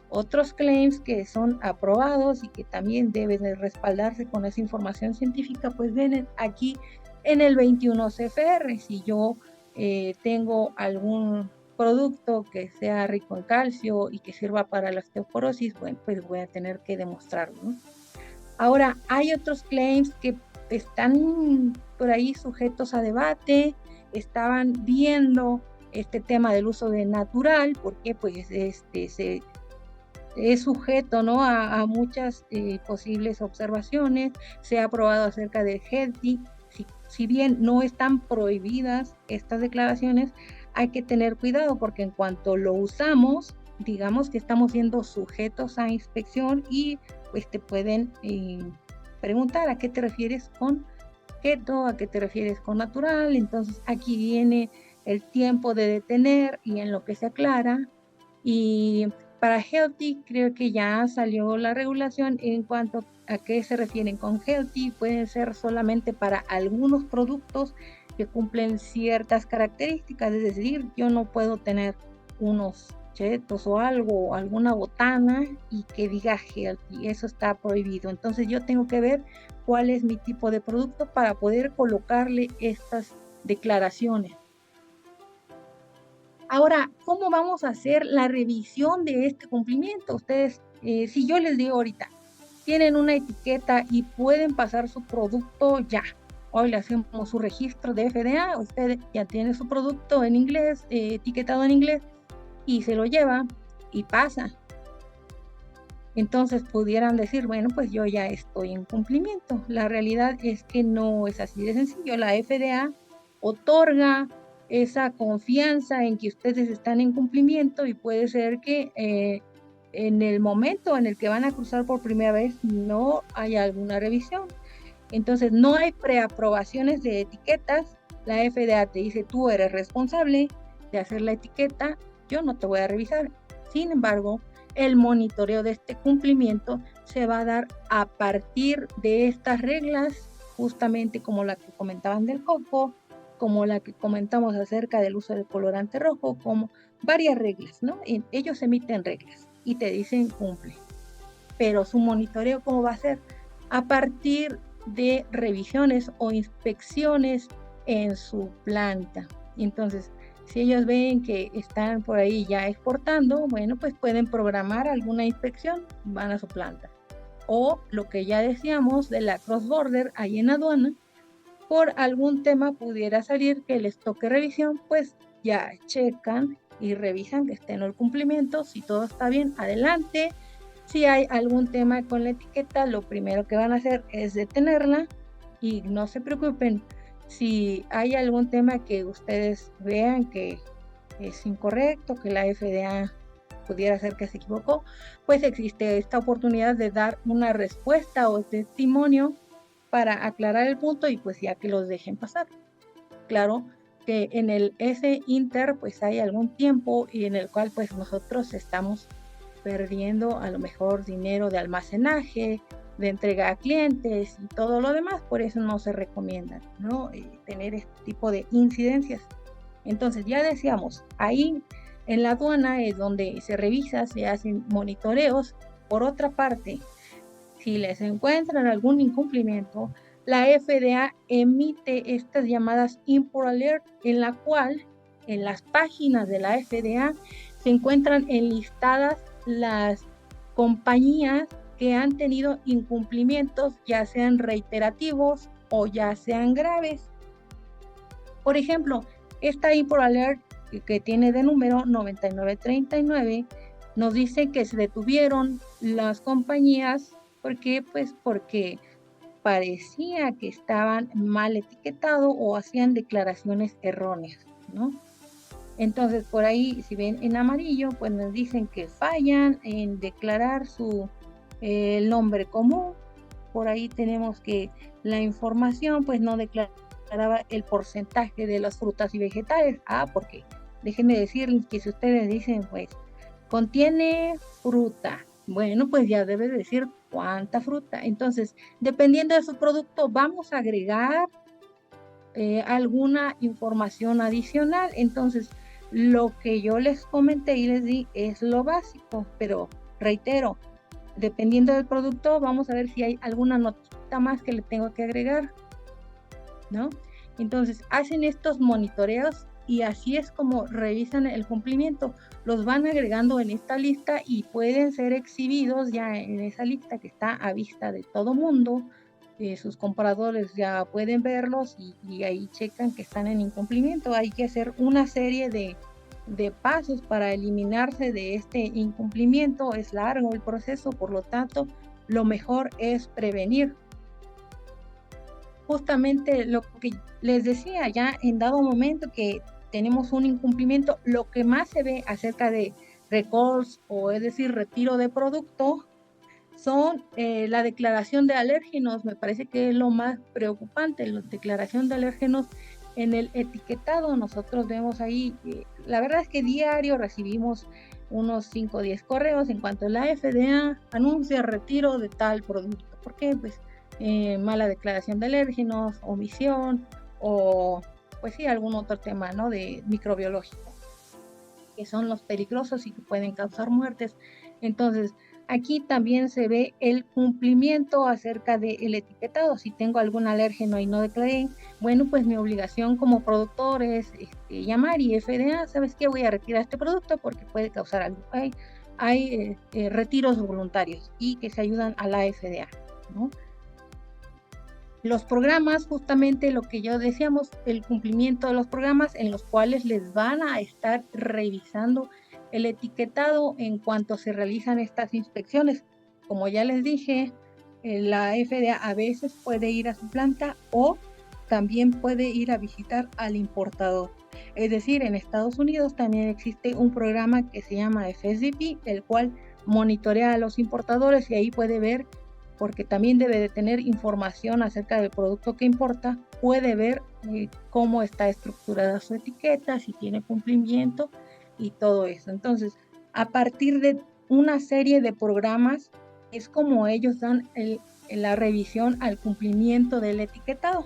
S2: Otros claims que son aprobados y que también deben de respaldarse con esa información científica, pues vienen aquí en el 21 CFR. Si yo tengo algún producto que sea rico en calcio y que sirva para la osteoporosis, bueno, pues voy a tener que demostrarlo, ¿no? Ahora, hay otros claims que están por ahí sujetos a debate, estaban viendo este tema del uso de natural, porque pues es sujeto, ¿no?, a muchas posibles observaciones. Se ha probado acerca del healthy. Si bien no están prohibidas estas declaraciones, hay que tener cuidado porque en cuanto lo usamos, digamos que estamos siendo sujetos a inspección y pues te pueden preguntar a qué te refieres con keto, a qué te refieres con natural. Entonces aquí viene el tiempo de detener y en lo que se aclara. Y para healthy creo que ya salió la regulación en cuanto a qué se refieren con healthy. Pueden ser solamente para algunos productos que cumplen ciertas características, es decir, yo no puedo tener unos chetos o algo, alguna botana y que diga healthy, eso está prohibido. Entonces yo tengo que ver cuál es mi tipo de producto para poder colocarle estas declaraciones. Ahora, ¿cómo vamos a hacer la revisión de este cumplimiento? Ustedes, si yo les digo ahorita, tienen una etiqueta y pueden pasar su producto ya. Hoy le hacemos su registro de FDA, usted ya tiene su producto en inglés, etiquetado en inglés, y se lo lleva y pasa. Entonces pudieran decir, bueno, pues yo ya estoy en cumplimiento. La realidad es que no es así de sencillo. La FDA otorga esa confianza en que ustedes están en cumplimiento y puede ser que en el momento en el que van a cruzar por primera vez no haya alguna revisión. Entonces no hay preaprobaciones de etiquetas, la FDA te dice, tú eres responsable de hacer la etiqueta, yo no te voy a revisar. Sin embargo, el monitoreo de este cumplimiento se va a dar a partir de estas reglas, justamente como la que comentaban del coco, como la que comentamos acerca del uso del colorante rojo, como varias reglas, ¿no? Ellos emiten reglas y te dicen cumple. Pero su monitoreo, ¿cómo va a ser? A partir de revisiones o inspecciones en su planta. Entonces, si ellos ven que están por ahí ya exportando, bueno, pues pueden programar alguna inspección, van a su planta. O lo que ya decíamos de la cross-border ahí en aduana, por algún tema pudiera salir que les toque revisión, pues ya checan y revisan que esté en el cumplimiento. Si todo está bien, adelante. Si hay algún tema con la etiqueta, lo primero que van a hacer es detenerla y no se preocupen. Si hay algún tema que ustedes vean que es incorrecto, que la FDA pudiera ser que se equivocó, pues existe esta oportunidad de dar una respuesta o testimonio para aclarar el punto y pues ya que los dejen pasar. Claro que en ese inter pues hay algún tiempo y en el cual pues nosotros estamos perdiendo a lo mejor dinero de almacenaje, de entrega a clientes y todo lo demás, por eso no se recomienda, ¿no? Tener este tipo de incidencias. Entonces ya decíamos, ahí en la aduana es donde se revisa, se hacen monitoreos. Por otra parte, si les encuentran algún incumplimiento, la FDA emite estas llamadas Import Alert, en la cual en las páginas de la FDA se encuentran enlistadas las compañías que han tenido incumplimientos, ya sean reiterativos o ya sean graves. Por ejemplo, esta Import Alert que tiene de número 9939 nos dice que se detuvieron las compañías. ¿Por qué? Pues porque parecía que estaban mal etiquetados o hacían declaraciones erróneas, ¿no? Entonces, por ahí, si ven en amarillo, pues nos dicen que fallan en declarar el nombre común. Por ahí tenemos que la información, pues no declaraba el porcentaje de las frutas y vegetales. Porque déjenme decirles que si ustedes dicen, pues, contiene fruta, bueno, pues ya debe decir cuánta fruta. Entonces, dependiendo de su producto, vamos a agregar alguna información adicional. Entonces, lo que yo les comenté y les di es lo básico, pero reitero, dependiendo del producto, vamos a ver si hay alguna notita más que le tengo que agregar, ¿no? Entonces, hacen estos monitoreos y así es como revisan el cumplimiento. Los van agregando en esta lista y pueden ser exhibidos ya en esa lista que está a vista de todo mundo. Sus compradores ya pueden verlos y ahí checan que están en incumplimiento. Hay que hacer una serie de pasos para eliminarse de este incumplimiento. Es largo el proceso, por lo tanto, lo mejor es prevenir. Justamente lo que les decía, ya en dado momento que tenemos un incumplimiento, lo que más se ve acerca de recalls o es decir, retiro de producto, son la declaración de alérgenos. Me parece que es lo más preocupante, la declaración de alérgenos en el etiquetado. Nosotros vemos ahí, la verdad es que diario recibimos unos 5 o 10 correos en cuanto a la FDA anuncia retiro de tal producto. ¿Por qué? Pues mala declaración de alérgenos, omisión o pues sí, algún otro tema, ¿no? De microbiológico, que son los peligrosos y que pueden causar muertes. Entonces, aquí también se ve el cumplimiento acerca del etiquetado. Si tengo algún alérgeno y no declaré, bueno, pues mi obligación como productor es llamar y FDA, ¿sabes qué? Voy a retirar este producto porque puede causar algo. Hay retiros voluntarios y que se ayudan a la FDA, ¿no? Los programas, justamente lo que ya decíamos, el cumplimiento de los programas en los cuales les van a estar revisando el etiquetado en cuanto se realizan estas inspecciones. Como ya les dije, la FDA a veces puede ir a su planta o también puede ir a visitar al importador. Es decir, en Estados Unidos también existe un programa que se llama FSDP, el cual monitorea a los importadores y ahí puede ver porque también debe de tener información acerca del producto que importa, puede ver cómo está estructurada su etiqueta, si tiene cumplimiento y todo eso. Entonces, a partir de una serie de programas, es como ellos dan la revisión al cumplimiento del etiquetado.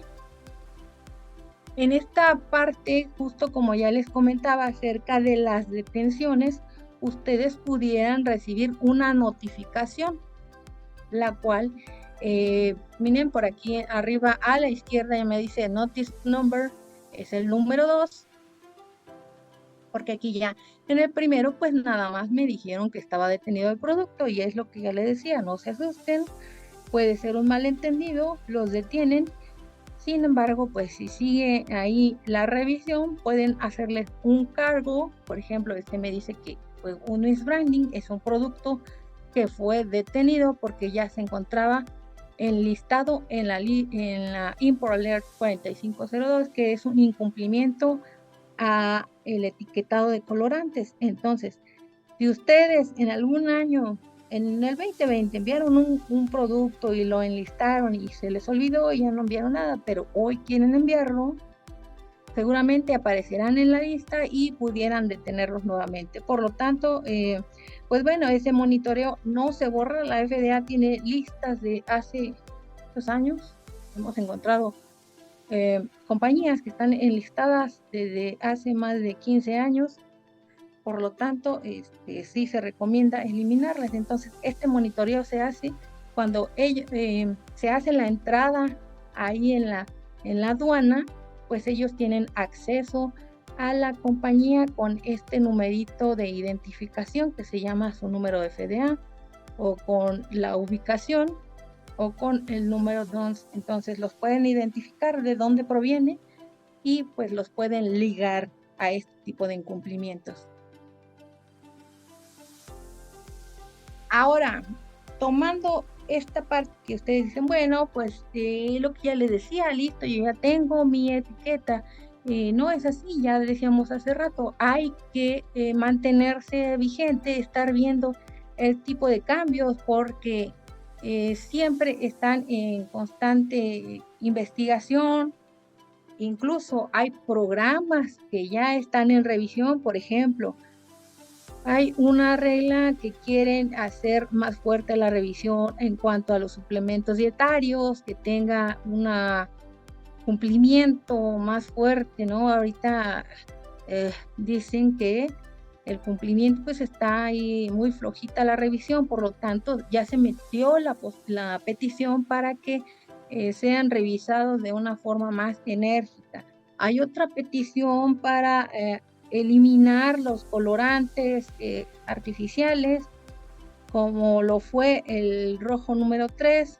S2: En esta parte, justo como ya les comentaba acerca de las detenciones, ustedes pudieran recibir una notificación, la cual, miren por aquí arriba a la izquierda ya me dice Notice Number, es el número 2, porque aquí ya en el primero pues nada más me dijeron que estaba detenido el producto y es lo que ya les decía, no se asusten, puede ser un malentendido, los detienen. Sin embargo, pues si sigue ahí la revisión, pueden hacerles un cargo. Por ejemplo, este me dice que pues, un misbranding es un producto que fue detenido porque ya se encontraba enlistado en la Import Alert 4502, que es un incumplimiento a el etiquetado de colorantes. Entonces, si ustedes en algún año, en el 2020, enviaron un producto y lo enlistaron y se les olvidó y ya no enviaron nada, pero hoy quieren enviarlo, seguramente aparecerán en la lista y pudieran detenerlos nuevamente. Por lo tanto, pues bueno, ese monitoreo no se borra. La FDA tiene listas de hace muchos años. Hemos encontrado compañías que están enlistadas desde hace más de 15 años. Por lo tanto, sí se recomienda eliminarlas. Entonces, este monitoreo se hace cuando se hace la entrada ahí en la aduana, pues ellos tienen acceso a la compañía con este numerito de identificación que se llama su número de FDA, o con la ubicación, o con el número DUNS. Entonces los pueden identificar de dónde proviene y pues los pueden ligar a este tipo de incumplimientos. Ahora, tomando esta parte que ustedes dicen, bueno, pues lo que ya les decía, listo, yo ya tengo mi etiqueta. No es así, ya decíamos hace rato, hay que mantenerse vigente, estar viendo el tipo de cambios, porque siempre están en constante investigación. Incluso hay programas que ya están en revisión. Por ejemplo, hay una regla que quieren hacer más fuerte la revisión en cuanto a los suplementos dietarios, que tenga un cumplimiento más fuerte, ¿no? Ahorita dicen que el cumplimiento pues está ahí muy flojita la revisión, por lo tanto ya se metió la petición para que sean revisados de una forma más enérgica. Hay otra petición para eliminar los colorantes artificiales, como lo fue el rojo número 3.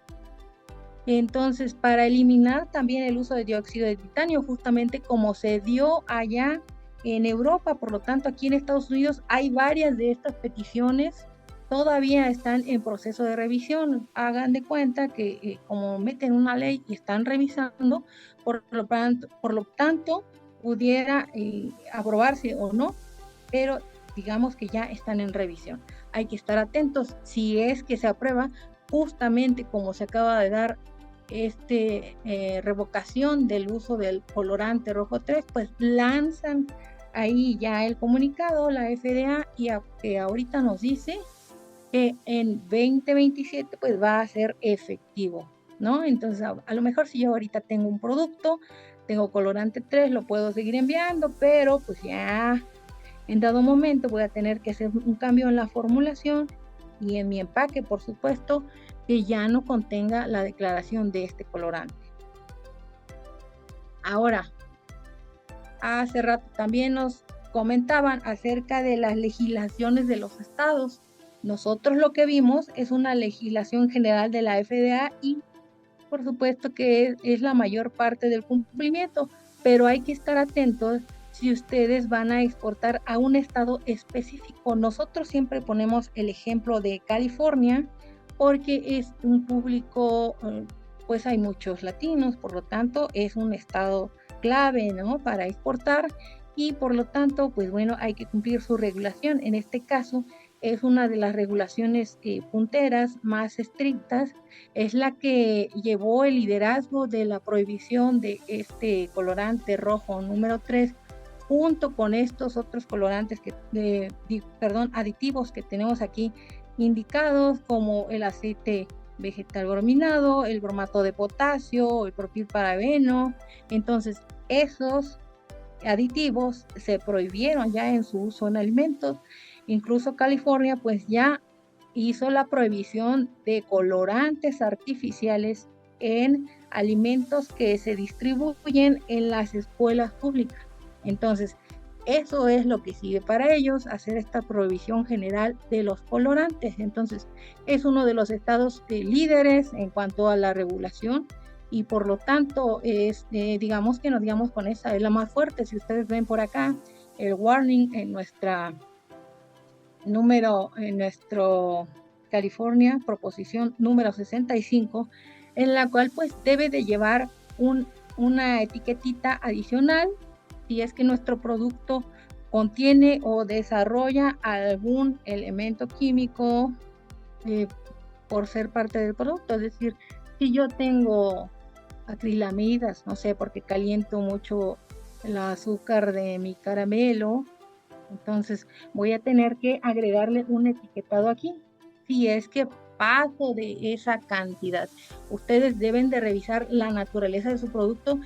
S2: Entonces, para eliminar también el uso de dióxido de titanio, justamente como se dio allá en Europa. Por lo tanto, aquí en Estados Unidos hay varias de estas peticiones, todavía están en proceso de revisión. Hagan de cuenta que como meten una ley y están revisando, por lo tanto pudiera aprobarse o no, pero digamos que ya están en revisión. Hay que estar atentos si es que se aprueba, justamente como se acaba de dar revocación del uso del colorante rojo 3, pues lanzan ahí ya el comunicado, la FDA, y que ahorita nos dice que en 2027 pues va a ser efectivo, ¿no? Entonces a lo mejor si yo ahorita tengo un producto, tengo colorante 3, lo puedo seguir enviando, pero pues ya en dado momento voy a tener que hacer un cambio en la formulación y en mi empaque, por supuesto, que ya no contenga la declaración de este colorante. Ahora, hace rato también nos comentaban acerca de las legislaciones de los estados. Nosotros lo que vimos es una legislación general de la FDA y por supuesto que es la mayor parte del cumplimiento, pero hay que estar atentos si ustedes van a exportar a un estado específico. Nosotros siempre ponemos el ejemplo de California porque es un público, pues hay muchos latinos, por lo tanto es un estado clave, ¿no?, para exportar, y por lo tanto, pues bueno, hay que cumplir su regulación. En este caso, es una de las regulaciones punteras más estrictas, es la que llevó el liderazgo de la prohibición de este colorante rojo número 3, junto con estos otros colorantes, aditivos que tenemos aquí indicados, como el aceite vegetal brominado, el bromato de potasio, el propilparabeno. Entonces, esos aditivos se prohibieron ya en su uso en alimentos. Incluso California pues ya hizo la prohibición de colorantes artificiales en alimentos que se distribuyen en las escuelas públicas. Entonces, eso es lo que sigue para ellos, hacer esta prohibición general de los colorantes. Entonces, es uno de los estados líderes en cuanto a la regulación y por lo tanto, digamos que nos digamos con esa, es la más fuerte. Si ustedes ven por acá, el warning en nuestro California, proposición número 65, en la cual pues debe de llevar una etiquetita adicional si es que nuestro producto contiene o desarrolla algún elemento químico por ser parte del producto. Es decir, si yo tengo acrilamidas, no sé, porque caliento mucho el azúcar de mi caramelo, entonces voy a tener que agregarle un etiquetado aquí. Si es que paso de esa cantidad, ustedes deben de revisar la naturaleza de su producto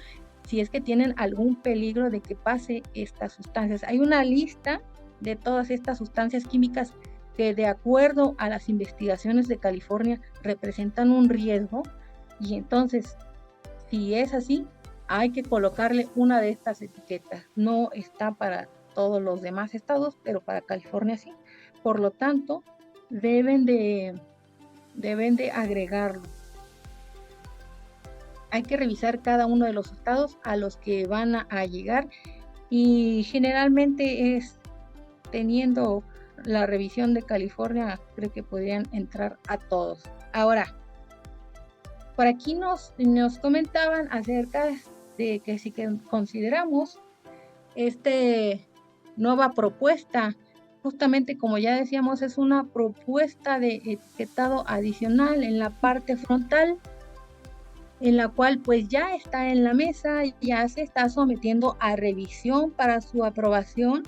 S2: si es que tienen algún peligro de que pase estas sustancias. Hay una lista de todas estas sustancias químicas que de acuerdo a las investigaciones de California representan un riesgo, y entonces si es así, hay que colocarle una de estas etiquetas. No está para todos los demás estados, pero para California sí. Por lo tanto, deben de agregarlo. Hay que revisar cada uno de los estados a los que van a llegar, y generalmente es teniendo la revisión de California, creo que podrían entrar a todos. Ahora, por aquí nos comentaban acerca de que si consideramos nueva propuesta, justamente como ya decíamos, es una propuesta de etiquetado adicional en la parte frontal, en la cual pues ya está en la mesa, ya se está sometiendo a revisión para su aprobación.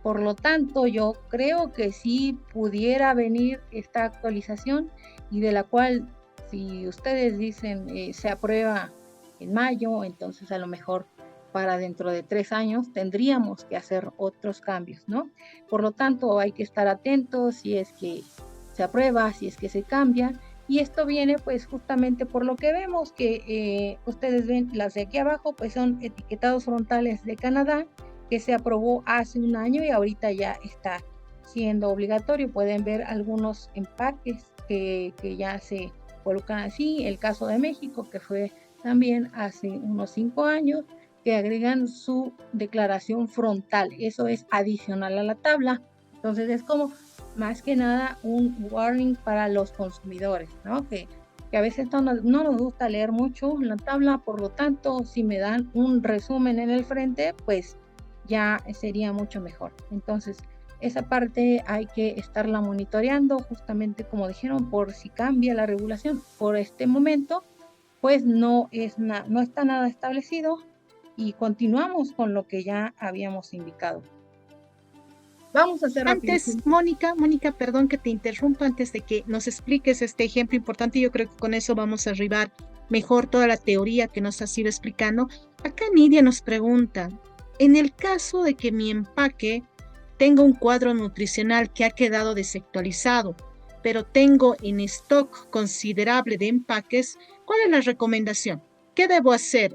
S2: Por lo tanto, yo creo que sí pudiera venir esta actualización, y de la cual, si ustedes dicen se aprueba en mayo, entonces a lo mejor para dentro de 3 años tendríamos que hacer otros cambios, ¿no? Por lo tanto, hay que estar atentos si es que se aprueba, si es que se cambia. Y esto viene pues justamente por lo que vemos que ustedes ven las de aquí abajo, pues son etiquetados frontales de Canadá, que se aprobó hace un año y ahorita ya está siendo obligatorio. Pueden ver algunos empaques que ya se colocan así. El caso de México, que fue también hace unos 5 años, que agregan su declaración frontal. Eso es adicional a la tabla. Entonces es como más que nada un warning para los consumidores, ¿no? Que a veces no nos gusta leer mucho la tabla. Por lo tanto, si me dan un resumen en el frente, pues ya sería mucho mejor. Entonces, esa parte hay que estarla monitoreando, justamente como dijeron, por si cambia la regulación. Por este momento, pues no está nada establecido, y continuamos con lo que ya habíamos indicado. Vamos a hacer
S1: antes, Mónica, perdón que te interrumpa, antes de que nos expliques este ejemplo importante. Yo creo que con eso vamos a arribar mejor toda la teoría que nos has ido explicando. Acá Nidia nos pregunta, en el caso de que mi empaque tenga un cuadro nutricional que ha quedado desactualizado, pero tengo en stock considerable de empaques, ¿cuál es la recomendación? ¿Qué debo hacer?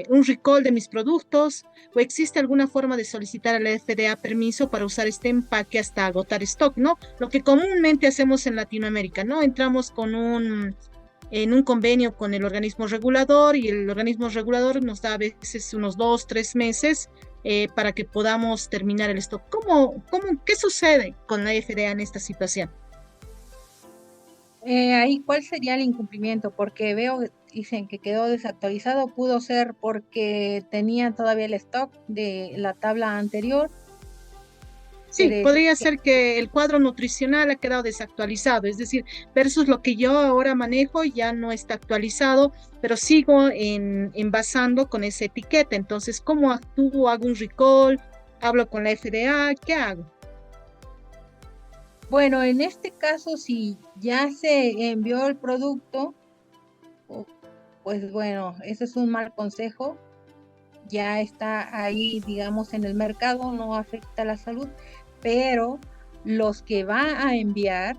S1: ¿Un recall de mis productos? ¿O existe alguna forma de solicitar a la FDA permiso para usar este empaque hasta agotar stock, ¿no? Lo que comúnmente hacemos en Latinoamérica, ¿no? Entramos en un convenio con el organismo regulador, y el organismo regulador nos da a veces unos 2, 3 meses para que podamos terminar el stock. ¿Qué sucede con la FDA en esta situación?
S2: Ahí, ¿cuál sería el incumplimiento? Porque veo, dicen que quedó desactualizado. Pudo ser porque tenía todavía el stock de la tabla anterior.
S1: Sí,
S2: Quiere decir
S1: podría
S2: que
S1: ser que el cuadro nutricional ha quedado desactualizado, es decir, versus lo que yo ahora manejo ya no está actualizado, pero sigo envasando con esa etiqueta. Entonces, ¿cómo actúo? ¿Hago un recall? ¿Hablo con la FDA? ¿Qué hago?
S2: bueno, en este caso, si ya se envió el producto, o- pues bueno, ese es un mal consejo. Ya está ahí, digamos, en el mercado, no afecta a la salud, pero los que va a enviar,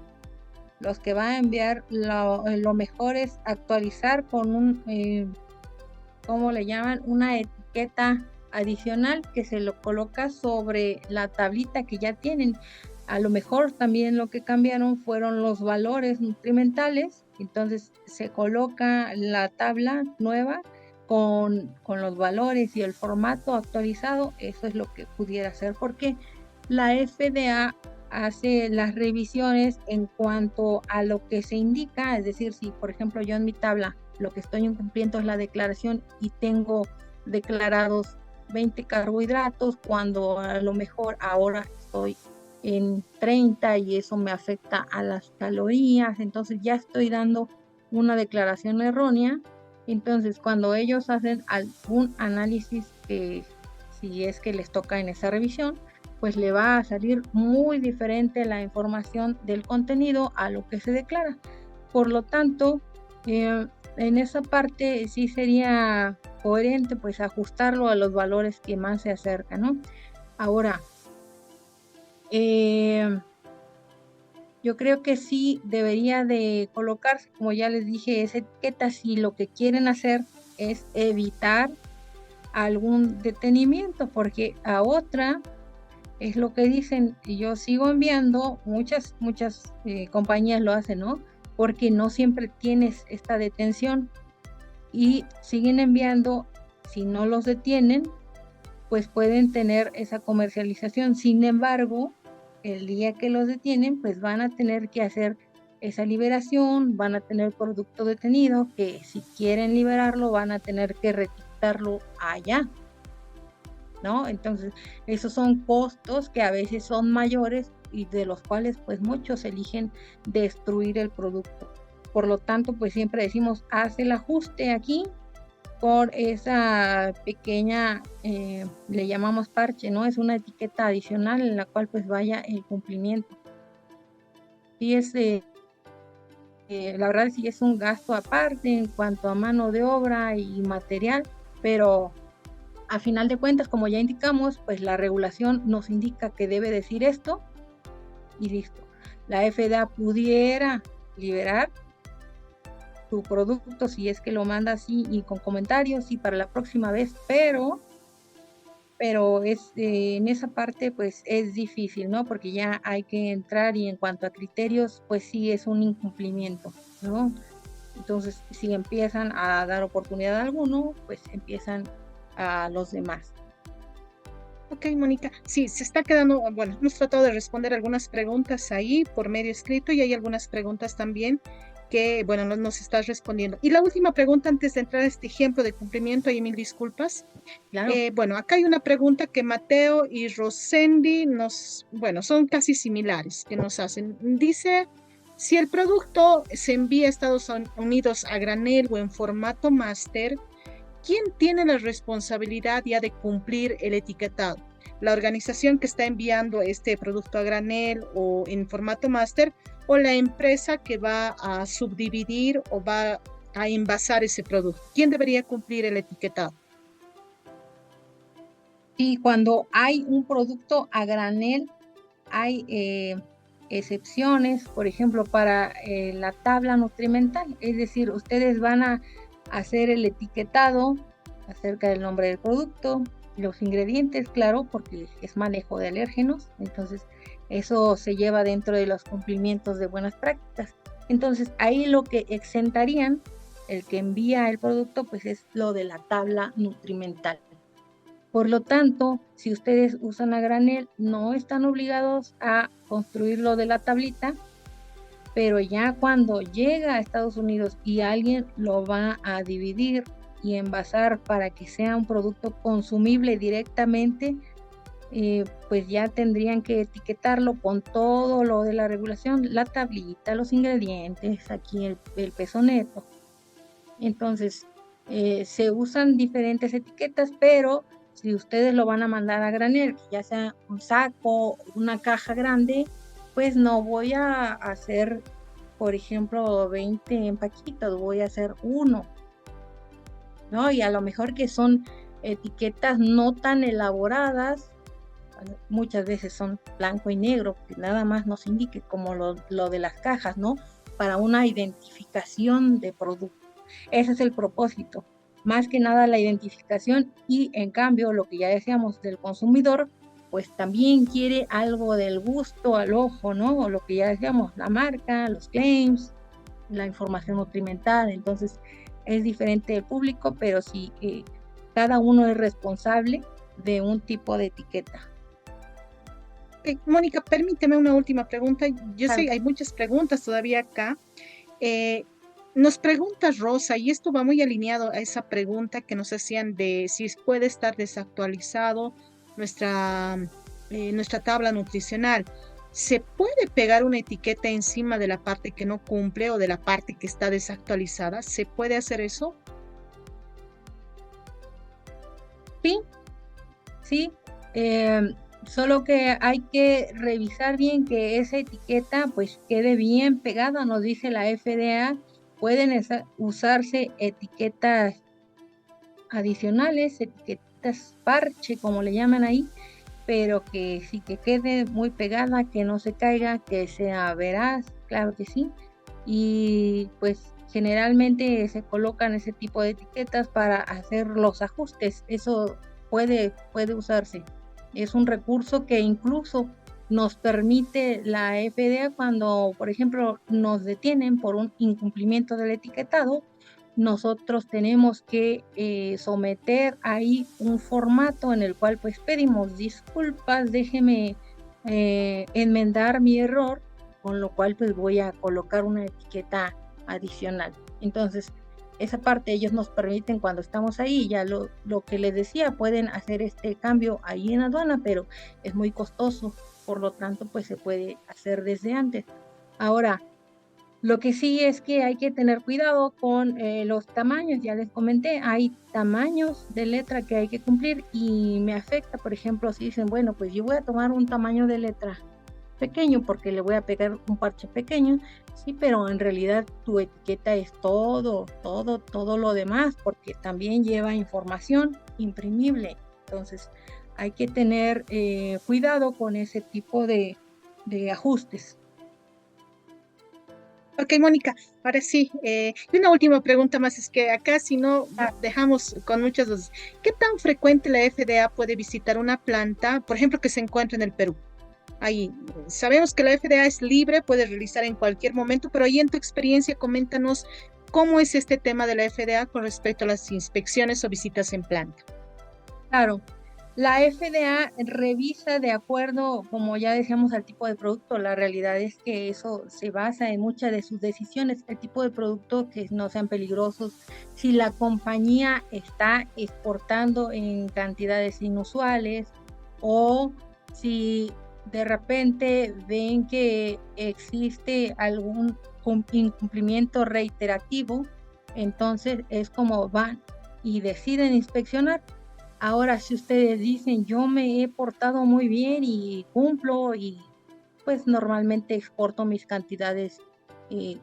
S2: lo mejor es actualizar con ¿cómo le llaman? Una etiqueta adicional que se lo coloca sobre la tablita que ya tienen. A lo mejor también lo que cambiaron fueron los valores nutrimentales, entonces se coloca la tabla nueva con los valores y el formato actualizado. Eso es lo que pudiera hacer, porque la FDA hace las revisiones en cuanto a lo que se indica, es decir, si por ejemplo yo en mi tabla lo que estoy incumpliendo es la declaración y tengo declarados 20 carbohidratos cuando a lo mejor ahora estoy en 30 y eso me afecta a las calorías, entonces ya estoy dando una declaración errónea. Entonces cuando ellos hacen algún análisis, que si es que les toca en esa revisión, pues le va a salir muy diferente la información del contenido a lo que se declara. Por lo tanto, en esa parte sí sería coherente pues ajustarlo a los valores que más se acercan, ¿no? Ahora, yo creo que sí debería de colocarse, como ya les dije, esa etiqueta si lo que quieren hacer es evitar algún detenimiento, porque a otra es lo que dicen, y yo sigo enviando, muchas compañías lo hacen, ¿no? Porque no siempre tienes esta detención y siguen enviando. Si no los detienen, pues pueden tener esa comercialización. Sin embargo, el día que los detienen, pues van a tener que hacer esa liberación, van a tener producto detenido, que si quieren liberarlo, van a tener que reticarlo allá, ¿no? Entonces, esos son costos que a veces son mayores y de los cuales pues muchos eligen destruir el producto. Por lo tanto, pues siempre decimos, haz el ajuste aquí por esa pequeña, le llamamos parche, ¿no? Es una etiqueta adicional en la cual pues vaya el cumplimiento. Y la verdad sí es un gasto aparte en cuanto a mano de obra y material, pero a final de cuentas, como ya indicamos, pues la regulación nos indica que debe decir esto y listo. La FDA pudiera liberar tu producto si es que lo manda así y con comentarios y para la próxima vez, pero en esa parte pues es difícil, ¿no? Porque ya hay que entrar y en cuanto a criterios, pues sí es un incumplimiento, ¿no? Entonces, si empiezan a dar oportunidad a alguno, pues empiezan a los demás.
S1: Ok, Mónica. Sí, se está quedando, bueno, hemos tratado de responder algunas preguntas ahí por medio escrito y hay algunas preguntas también que, bueno, nos estás respondiendo. Y la última pregunta antes de entrar a este ejemplo de cumplimiento, y mil disculpas.
S2: Claro.
S1: Bueno, acá hay una pregunta que Mateo y Rosendi bueno, son casi similares que nos hacen. Dice, si el producto se envía a Estados Unidos a granel o en formato máster, ¿quién tiene la responsabilidad ya de cumplir el etiquetado? ¿La organización que está enviando este producto a granel o en formato máster o la empresa que va a subdividir o va a envasar ese producto? ¿Quién debería cumplir el etiquetado?
S2: Y cuando hay un producto a granel, hay excepciones, por ejemplo, para la tabla nutrimental. Es decir, ustedes van a hacer el etiquetado acerca del nombre del producto, los ingredientes, claro, porque es manejo de alérgenos, entonces eso se lleva dentro de los cumplimientos de buenas prácticas. Entonces, ahí lo que exentarían el que envía el producto, pues es lo de la tabla nutrimental. Por lo tanto, si ustedes usan a granel, no están obligados a construir lo de la tablita, pero ya cuando llega a Estados Unidos y alguien lo va a dividir y envasar para que sea un producto consumible directamente, pues ya tendrían que etiquetarlo con todo lo de la regulación, la tablita, los ingredientes, aquí el peso neto. Entonces, se usan diferentes etiquetas, pero si ustedes lo van a mandar a granel, ya sea un saco, una caja grande, pues no voy a hacer, por ejemplo, 20 empaquitos, voy a hacer uno, ¿no? Y a lo mejor que son etiquetas no tan elaboradas, muchas veces son blanco y negro, que nada más nos indique como lo de las cajas, ¿no? Para una identificación de producto. Ese es el propósito, más que nada la identificación, y en cambio lo que ya decíamos del consumidor, pues también quiere algo del gusto al ojo, ¿no? O lo que ya decíamos, la marca, los claims, la información nutrimental. Entonces es diferente el público, pero sí, cada uno es responsable de un tipo de etiqueta.
S1: Mónica, permíteme una última pregunta. Yo
S2: Claro.
S1: sé, hay muchas preguntas todavía acá. Nos pregunta Rosa, y esto va muy alineado a esa pregunta que nos hacían de si puede estar desactualizado nuestra tabla nutricional. ¿Se puede pegar una etiqueta encima de la parte que no cumple o de la parte que está desactualizada? ¿Se puede hacer eso?
S2: Sí, sí. Solo que hay que revisar bien que esa etiqueta pues quede bien pegada, nos dice la FDA. Pueden usarse etiquetas adicionales, etiquetas parche, como le llaman ahí, pero que sí que quede muy pegada, que no se caiga, que sea veraz, claro que sí. Y pues generalmente se colocan ese tipo de etiquetas para hacer los ajustes. Eso puede usarse. Es un recurso que incluso nos permite la FDA cuando, por ejemplo, nos detienen por un incumplimiento del etiquetado. Nosotros tenemos que someter ahí un formato en el cual pues pedimos disculpas, déjeme enmendar mi error, con lo cual pues voy a colocar una etiqueta adicional. Entonces, esa parte ellos nos permiten cuando estamos ahí. Ya lo que les decía, pueden hacer este cambio ahí en aduana, pero es muy costoso, por lo tanto pues se puede hacer desde antes. Ahora, lo que sí es que hay que tener cuidado con los tamaños. Ya les comenté, hay tamaños de letra que hay que cumplir y me afecta, por ejemplo, si dicen, bueno, pues yo voy a tomar un tamaño de letra pequeño porque le voy a pegar un parche pequeño, sí, pero en realidad tu etiqueta es todo lo demás, porque también lleva información imprimible. Entonces hay que tener cuidado con ese tipo de ajustes.
S1: Ok, Mónica, ahora sí. Y una última pregunta más, es que acá si no dejamos con muchas dudas. ¿Qué tan frecuente la FDA puede visitar una planta, por ejemplo, que se encuentra en el Perú? Ahí, sabemos que la FDA es libre, puede realizar en cualquier momento, pero ahí en tu experiencia, coméntanos cómo es este tema de la FDA con respecto a las inspecciones o visitas en planta.
S2: Claro, la FDA revisa de acuerdo, como ya decíamos, al tipo de producto. La realidad es que eso se basa en muchas de sus decisiones, el tipo de producto, que no sean peligrosos, si la compañía está exportando en cantidades inusuales, o si de repente ven que existe algún incumplimiento reiterativo. Entonces es como van y deciden inspeccionar. Ahora, si ustedes dicen, yo me he portado muy bien y cumplo, y pues normalmente exporto mis cantidades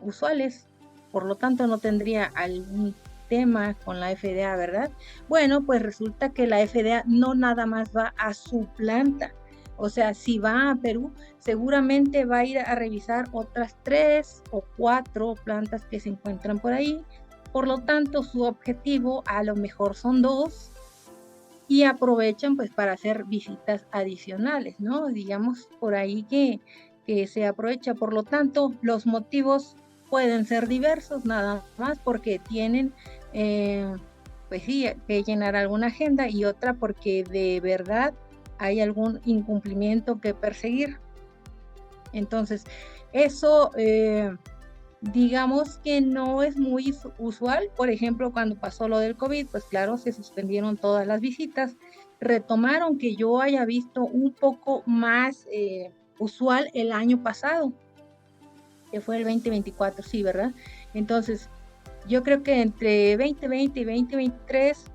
S2: usuales, por lo tanto no tendría algún tema con la FDA, ¿verdad? Bueno, pues resulta que la FDA no nada más va a su planta. O sea, si va a Perú, seguramente va a ir a revisar otras 3 o 4 plantas que se encuentran por ahí. Por lo tanto, su objetivo a lo mejor son 2, y aprovechan pues para hacer visitas adicionales, ¿no? Digamos por ahí que se aprovecha. Por lo tanto, los motivos pueden ser diversos, nada más porque tienen, pues sí, que llenar alguna agenda, y otra porque de verdad hay algún incumplimiento que perseguir. Entonces, eso digamos que no es muy usual. Por ejemplo, cuando pasó lo del COVID, pues claro, se suspendieron todas las visitas, retomaron que yo haya visto un poco más usual el año pasado, que fue el 2024, sí, ¿verdad? Entonces, yo creo que entre 2020 y 2023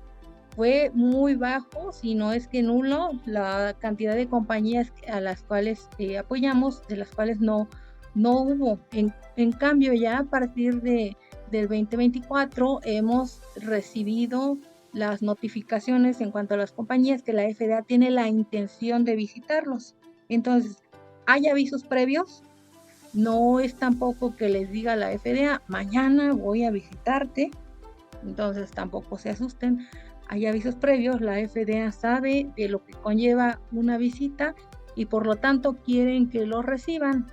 S2: fue muy bajo, si no es que nulo, la cantidad de compañías a las cuales apoyamos, de las cuales no hubo. En cambio, ya a partir del 2024 hemos recibido las notificaciones en cuanto a las compañías que la FDA tiene la intención de visitarlos. Entonces, hay avisos previos. No es tampoco que les diga la FDA, mañana voy a visitarte. Entonces, tampoco se asusten. Hay avisos previos, la FDA sabe de lo que conlleva una visita y por lo tanto quieren que lo reciban.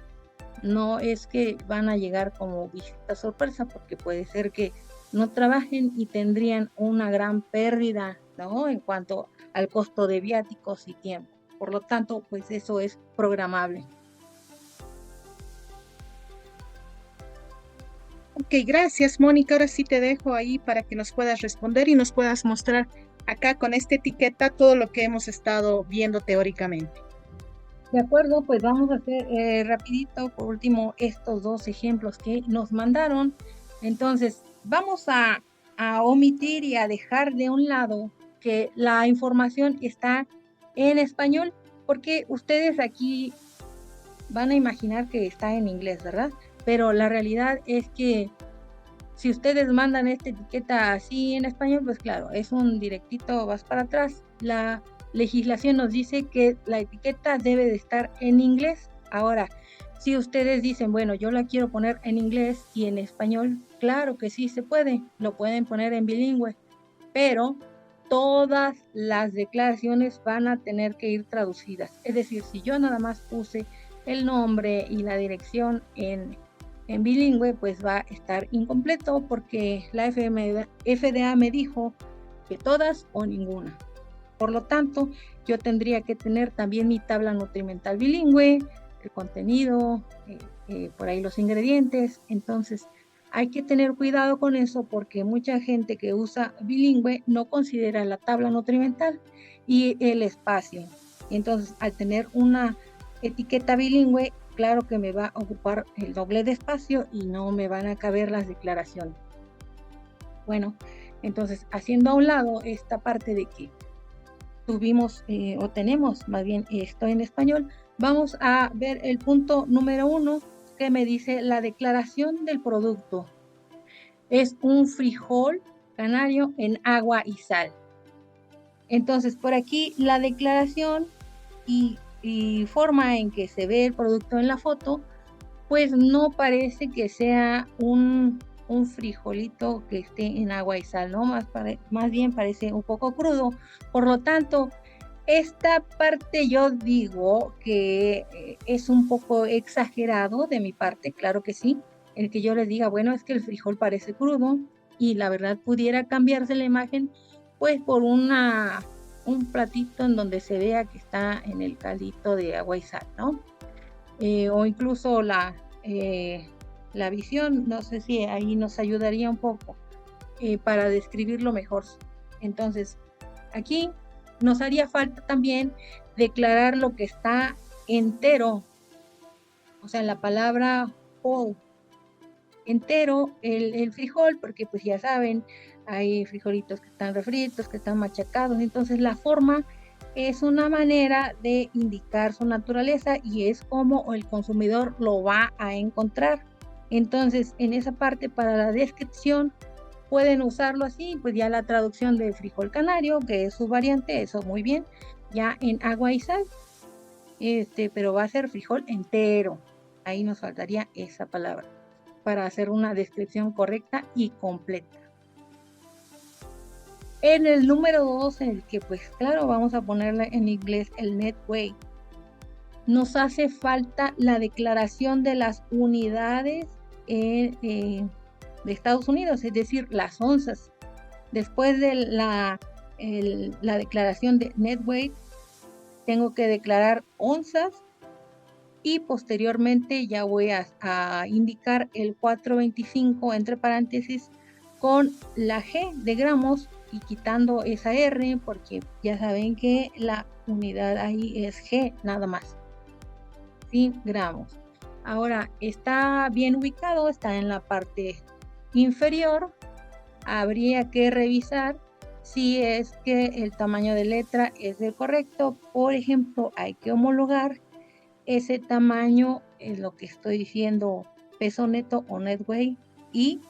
S2: No es que van a llegar como visita sorpresa, porque puede ser que no trabajen y tendrían una gran pérdida, ¿no? En cuanto al costo de viáticos y tiempo. Por lo tanto, pues eso es programable.
S1: Ok, gracias, Mónica. Ahora sí te dejo ahí para que nos puedas responder y nos puedas mostrar acá con esta etiqueta todo lo que hemos estado viendo teóricamente.
S2: De acuerdo, pues vamos a hacer rapidito, por último, estos dos ejemplos que nos mandaron. Entonces, vamos a omitir y a dejar de un lado que la información está en español, porque ustedes aquí van a imaginar que está en inglés, ¿verdad? Pero la realidad es que si ustedes mandan esta etiqueta así en español, pues claro, es un directito, vas para atrás. La legislación nos dice que la etiqueta debe de estar en inglés. Ahora, si ustedes dicen, bueno, yo la quiero poner en inglés y en español, claro que sí se puede, lo pueden poner en bilingüe, pero todas las declaraciones van a tener que ir traducidas. Es decir, si yo nada más puse el nombre y la dirección en bilingüe, pues va a estar incompleto porque la FDA me dijo que todas o ninguna. Por lo tanto, yo tendría que tener también mi tabla nutrimental bilingüe, el contenido, por ahí los ingredientes. Entonces, hay que tener cuidado con eso porque mucha gente que usa bilingüe no considera la tabla nutrimental y el espacio. Entonces, al tener una etiqueta bilingüe, claro que me va a ocupar el doble de espacio y no me van a caber las declaraciones. Bueno, entonces, haciendo a un lado esta parte de que tuvimos o tenemos más bien esto en español, vamos a ver el punto número 1 que me dice la declaración del producto. Es un frijol canario en agua y sal. Entonces, por aquí la declaración y forma en que se ve el producto en la foto, pues no parece que sea un frijolito que esté en agua y sal, ¿no? Más bien parece un poco crudo. Por lo tanto, esta parte yo digo que es un poco exagerado de mi parte, claro que sí, el que yo les diga, bueno, es que el frijol parece crudo y la verdad pudiera cambiarse la imagen, pues por un platito en donde se vea que está en el caldito de agua y sal, ¿no? O incluso la visión, no sé si ahí nos ayudaría un poco para describirlo mejor. Entonces, aquí nos haría falta también declarar lo que está entero, o sea, la palabra whole, entero, el frijol, porque pues ya saben, hay frijolitos que están refritos, que están machacados, entonces la forma es una manera de indicar su naturaleza y es como el consumidor lo va a encontrar. Entonces, en esa parte para la descripción pueden usarlo así, pues ya la traducción de frijol canario, que es su variante, eso muy bien, ya en agua y sal, pero va a ser frijol entero. Ahí nos faltaría esa palabra para hacer una descripción correcta y completa. En el número 2, en el que pues claro, vamos a ponerle en inglés el net weight, nos hace falta la declaración de las unidades de Estados Unidos, es decir, las onzas. Después de la declaración de net weight, tengo que declarar onzas y posteriormente ya voy a indicar el 425 entre paréntesis con la G de gramos y quitando esa R, porque ya saben que la unidad ahí es G nada más, ¿sí? Gramos. Ahora, está bien ubicado, está en la parte inferior. Habría que revisar si es que el tamaño de letra es el correcto. Por ejemplo, hay que homologar ese tamaño, es lo que estoy diciendo, peso neto o net weight, y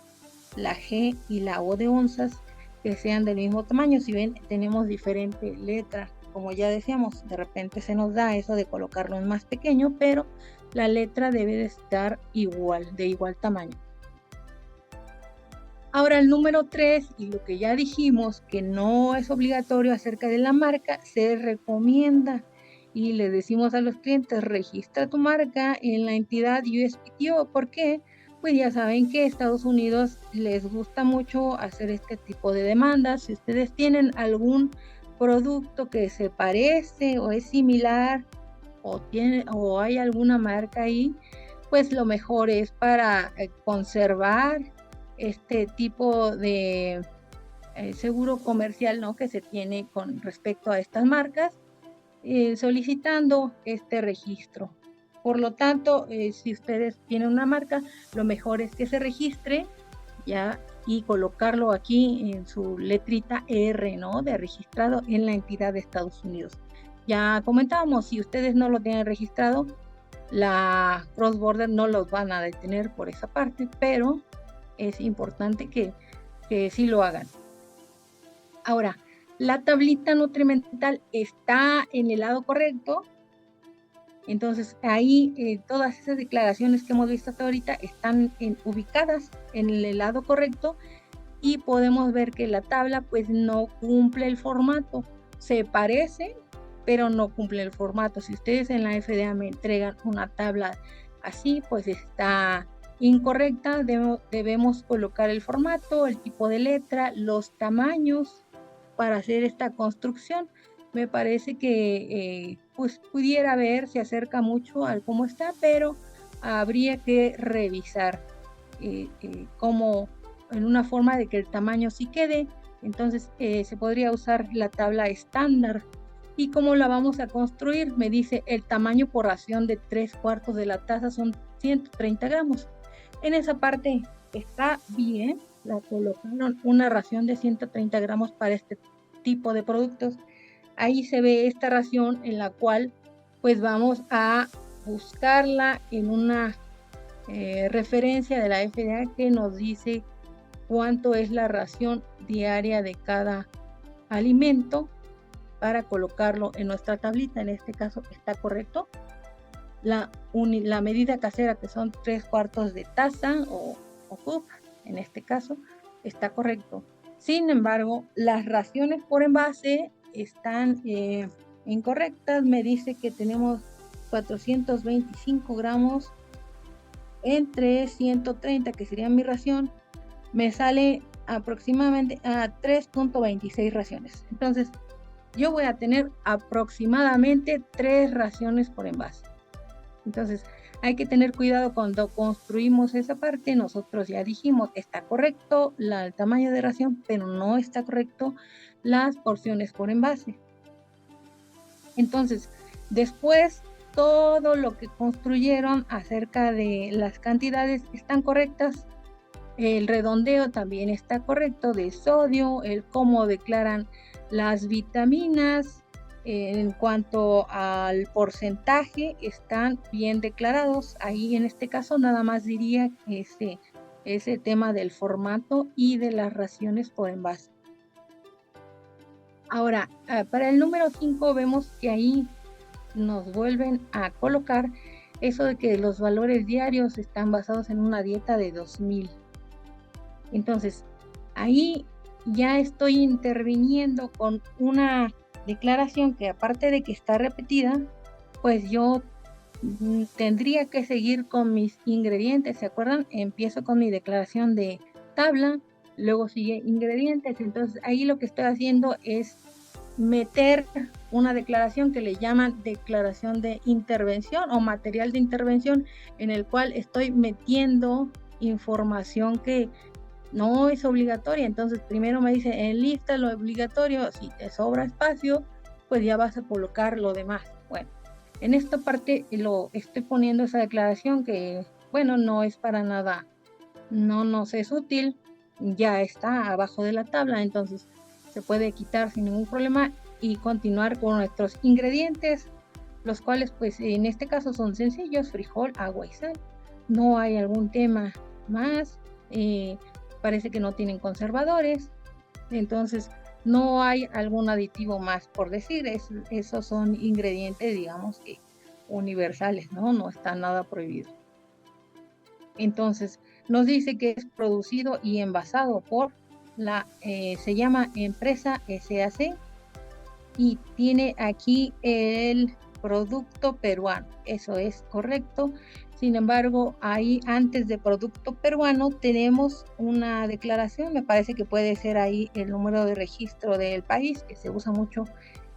S2: la G y la O de onzas que sean del mismo tamaño. Si ven, tenemos diferentes letras, como ya decíamos, de repente se nos da eso de colocarlo en más pequeño, pero la letra debe de estar igual, de igual tamaño. Ahora el número 3, y lo que ya dijimos, que no es obligatorio acerca de la marca, se recomienda y le decimos a los clientes, registra tu marca en la entidad USPTO. ¿Por qué? Pues ya saben que Estados Unidos les gusta mucho hacer este tipo de demandas. Si ustedes tienen algún producto que se parece o es similar o hay alguna marca ahí, pues lo mejor es para conservar este tipo de seguro comercial, ¿no?, que se tiene con respecto a estas marcas, solicitando este registro. Por lo tanto, si ustedes tienen una marca, lo mejor es que se registre ya y colocarlo aquí en su letrita R, ¿no?, de registrado en la entidad de Estados Unidos. Ya comentábamos, si ustedes no lo tienen registrado, la cross border no los van a detener por esa parte, pero es importante que sí lo hagan. Ahora, la tablita nutrimental está en el lado correcto. Entonces ahí todas esas declaraciones que hemos visto hasta ahorita están ubicadas en el lado correcto, y podemos ver que la tabla pues no cumple el formato. Se parece, pero no cumple el formato. Si ustedes en la FDA me entregan una tabla así, pues está incorrecta. Debemos colocar el formato, el tipo de letra, los tamaños para hacer esta construcción. Me parece que pues pudiera ver, se acerca mucho al cómo está, pero habría que revisar cómo, en una forma de que el tamaño sí quede. Entonces se podría usar la tabla estándar. ¿Y cómo la vamos a construir? Me dice el tamaño por ración de 3/4 de la taza son 130 gramos. En esa parte está bien, la colocaron una ración de 130 gramos para este tipo de productos. Ahí se ve esta ración en la cual pues vamos a buscarla en una referencia de la FDA que nos dice cuánto es la ración diaria de cada alimento para colocarlo en nuestra tablita. En este caso está correcto. La medida casera, que son 3/4 de taza o cup, en este caso está correcto. Sin embargo, las raciones por envase están incorrectas. Me dice que tenemos 425 gramos entre 130, que sería mi ración. Me sale aproximadamente a 3.26 raciones. Entonces, yo voy a tener aproximadamente 3 raciones por envase. Entonces, hay que tener cuidado cuando construimos esa parte. Nosotros ya dijimos, está correcto el tamaño de ración, pero no está correcto las porciones por envase. Entonces, después, todo lo que construyeron acerca de las cantidades están correctas. El redondeo también está correcto de sodio, el cómo declaran las vitaminas. En cuanto al porcentaje, están bien declarados. Ahí en este caso nada más diría ese tema del formato y de las raciones por envase. Ahora, para el número 5 vemos que ahí nos vuelven a colocar eso de que los valores diarios están basados en una dieta de 2000. Entonces, ahí ya estoy interviniendo con una declaración que, aparte de que está repetida, pues yo tendría que seguir con mis ingredientes. ¿Se acuerdan? Empiezo con mi declaración de tabla, luego sigue ingredientes. Entonces ahí lo que estoy haciendo es meter una declaración que le llaman declaración de intervención o material de intervención, en el cual estoy metiendo información que no es obligatoria. Entonces primero me dice, enlista lo obligatorio, si te sobra espacio, pues ya vas a colocar lo demás. Bueno, en esta parte lo estoy poniendo esa declaración que, bueno, no es para nada, no nos es útil, ya está abajo de la tabla, entonces se puede quitar sin ningún problema y continuar con nuestros ingredientes, los cuales pues en este caso son sencillos: frijol, agua y sal. No hay algún tema más, parece que no tienen conservadores, entonces no hay algún aditivo más por decir. Esos son ingredientes, digamos que universales, ¿no? No está nada prohibido. Entonces nos dice que es producido y envasado por se llama empresa SAC, y tiene aquí el producto peruano. Eso es correcto. Sin embargo, ahí antes de producto peruano tenemos una declaración, me parece que puede ser ahí el número de registro del país, que se usa mucho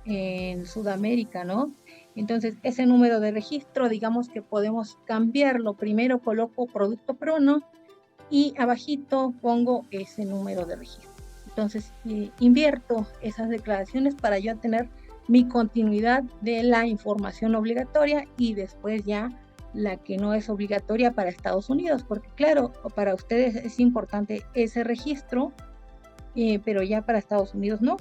S2: en Sudamérica, ¿no? Entonces, ese número de registro, digamos que podemos cambiarlo. Primero coloco producto peruano y abajito pongo ese número de registro. Entonces, invierto esas declaraciones para yo tener mi continuidad de la información obligatoria y después ya la que no es obligatoria para Estados Unidos, porque claro, para ustedes es importante ese registro, pero ya para Estados Unidos no.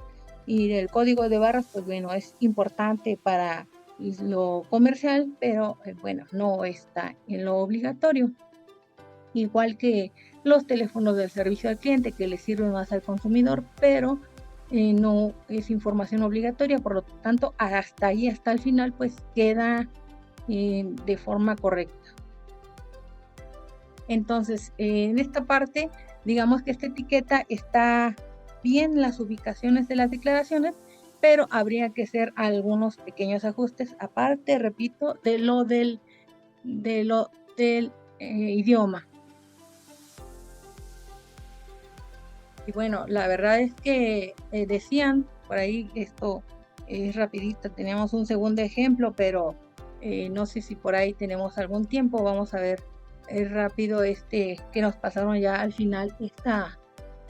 S2: Y el código de barras, pues bueno, es importante para lo comercial, pero bueno, no está en lo obligatorio. Igual que los teléfonos del servicio al cliente, que le sirven más al consumidor, pero no es información obligatoria, por lo tanto hasta ahí, hasta el final, pues queda de forma correcta. Entonces, en esta parte, digamos que esta etiqueta está bien, las ubicaciones de las declaraciones, pero habría que hacer algunos pequeños ajustes, aparte, repito, de lo del idioma. Y bueno, la verdad es que decían por ahí, esto es rapidito, tenemos un segundo ejemplo, pero no sé si por ahí tenemos algún tiempo. Vamos a ver rápido que nos pasaron ya al final esta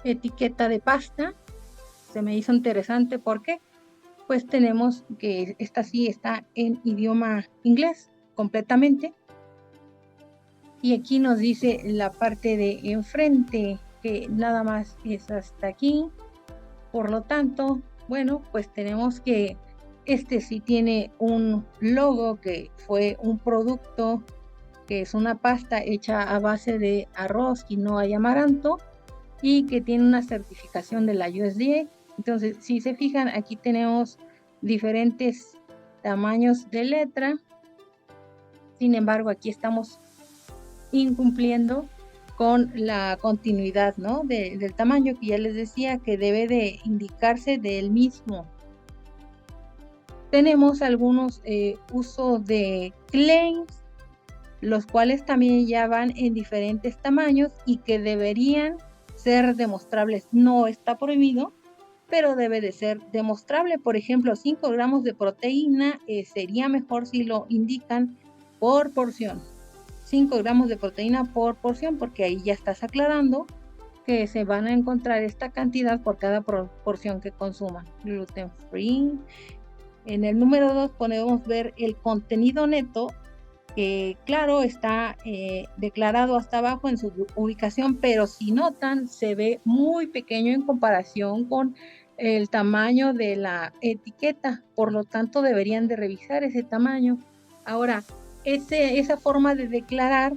S2: etiqueta de pasta. Se me hizo interesante porque pues tenemos que esta sí está en idioma inglés completamente, y aquí nos dice la parte de enfrente que nada más es hasta aquí. Por lo tanto, bueno, pues tenemos que sí tiene un logo, que fue un producto, que es una pasta hecha a base de arroz, quinoa y amaranto, y que tiene una certificación de la USDA. Entonces, si se fijan, aquí tenemos diferentes tamaños de letra. Sin embargo, aquí estamos incumpliendo con la continuidad, ¿no? del tamaño, que ya les decía que debe de indicarse del mismo. Tenemos algunos usos de claims, los cuales también ya van en diferentes tamaños y que deberían ser demostrables. No está prohibido, pero debe de ser demostrable. Por ejemplo, 5 gramos de proteína, sería mejor si lo indican por porción. 5 gramos de proteína por porción, porque ahí ya estás aclarando que se van a encontrar esta cantidad por cada porción que consuman. Gluten free. En el número 2 podemos ver el contenido neto, que claro, está declarado hasta abajo en su ubicación, pero si notan, se ve muy pequeño en comparación con el tamaño de la etiqueta. Por lo tanto, deberían de revisar ese tamaño. Ahora, esa forma de declarar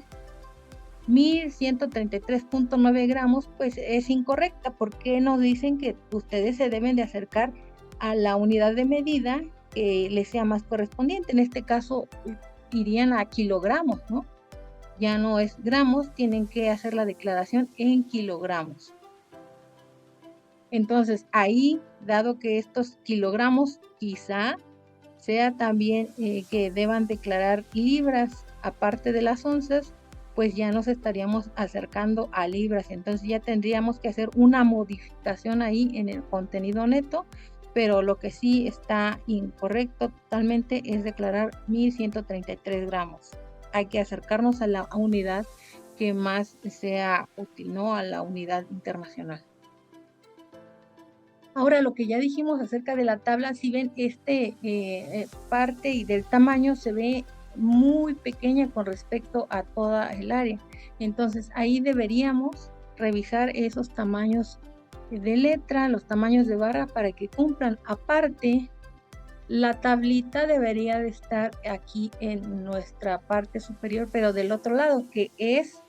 S2: 1133.9 gramos, pues es incorrecta, porque nos dicen que ustedes se deben de acercar a la unidad de medida que les sea más correspondiente. En este caso irían a kilogramos, ¿no? Ya no es gramos, tienen que hacer la declaración en kilogramos. Entonces ahí, dado que estos kilogramos quizá sea también que deban declarar libras aparte de las onzas, pues ya nos estaríamos acercando a libras. Entonces ya tendríamos que hacer una modificación ahí en el contenido neto, pero lo que sí está incorrecto totalmente es declarar 1133 gramos. Hay que acercarnos a la unidad que más sea útil, ¿no? A la unidad internacional. Ahora, lo que ya dijimos acerca de la tabla, si ven, parte y del tamaño se ve muy pequeña con respecto a toda el área. Entonces, ahí deberíamos revisar esos tamaños de letra, los tamaños de barra para que cumplan. Aparte, la tablita debería de estar aquí en nuestra parte superior, pero del otro lado, que es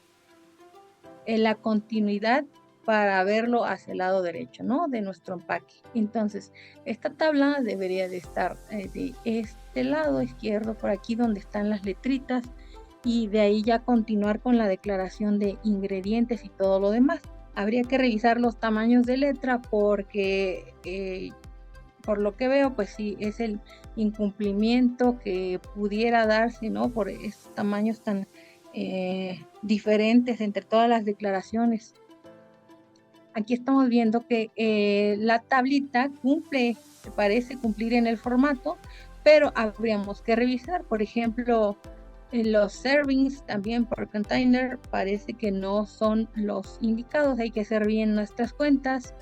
S2: en la continuidad para verlo hacia el lado derecho, ¿no? De nuestro empaque. Entonces, esta tabla debería de estar de este lado izquierdo, por aquí donde están las letritas, y de ahí ya continuar con la declaración de ingredientes y todo lo demás. Habría que revisar los tamaños de letra porque por lo que veo, pues sí, es el incumplimiento que pudiera darse, ¿no? Por estos tamaños tan diferentes entre todas las declaraciones. Aquí estamos viendo que la tablita cumple, parece cumplir en el formato, pero habríamos que revisar, por ejemplo, los servings también por container parece que no son los indicados, hay que hacer bien nuestras cuentas.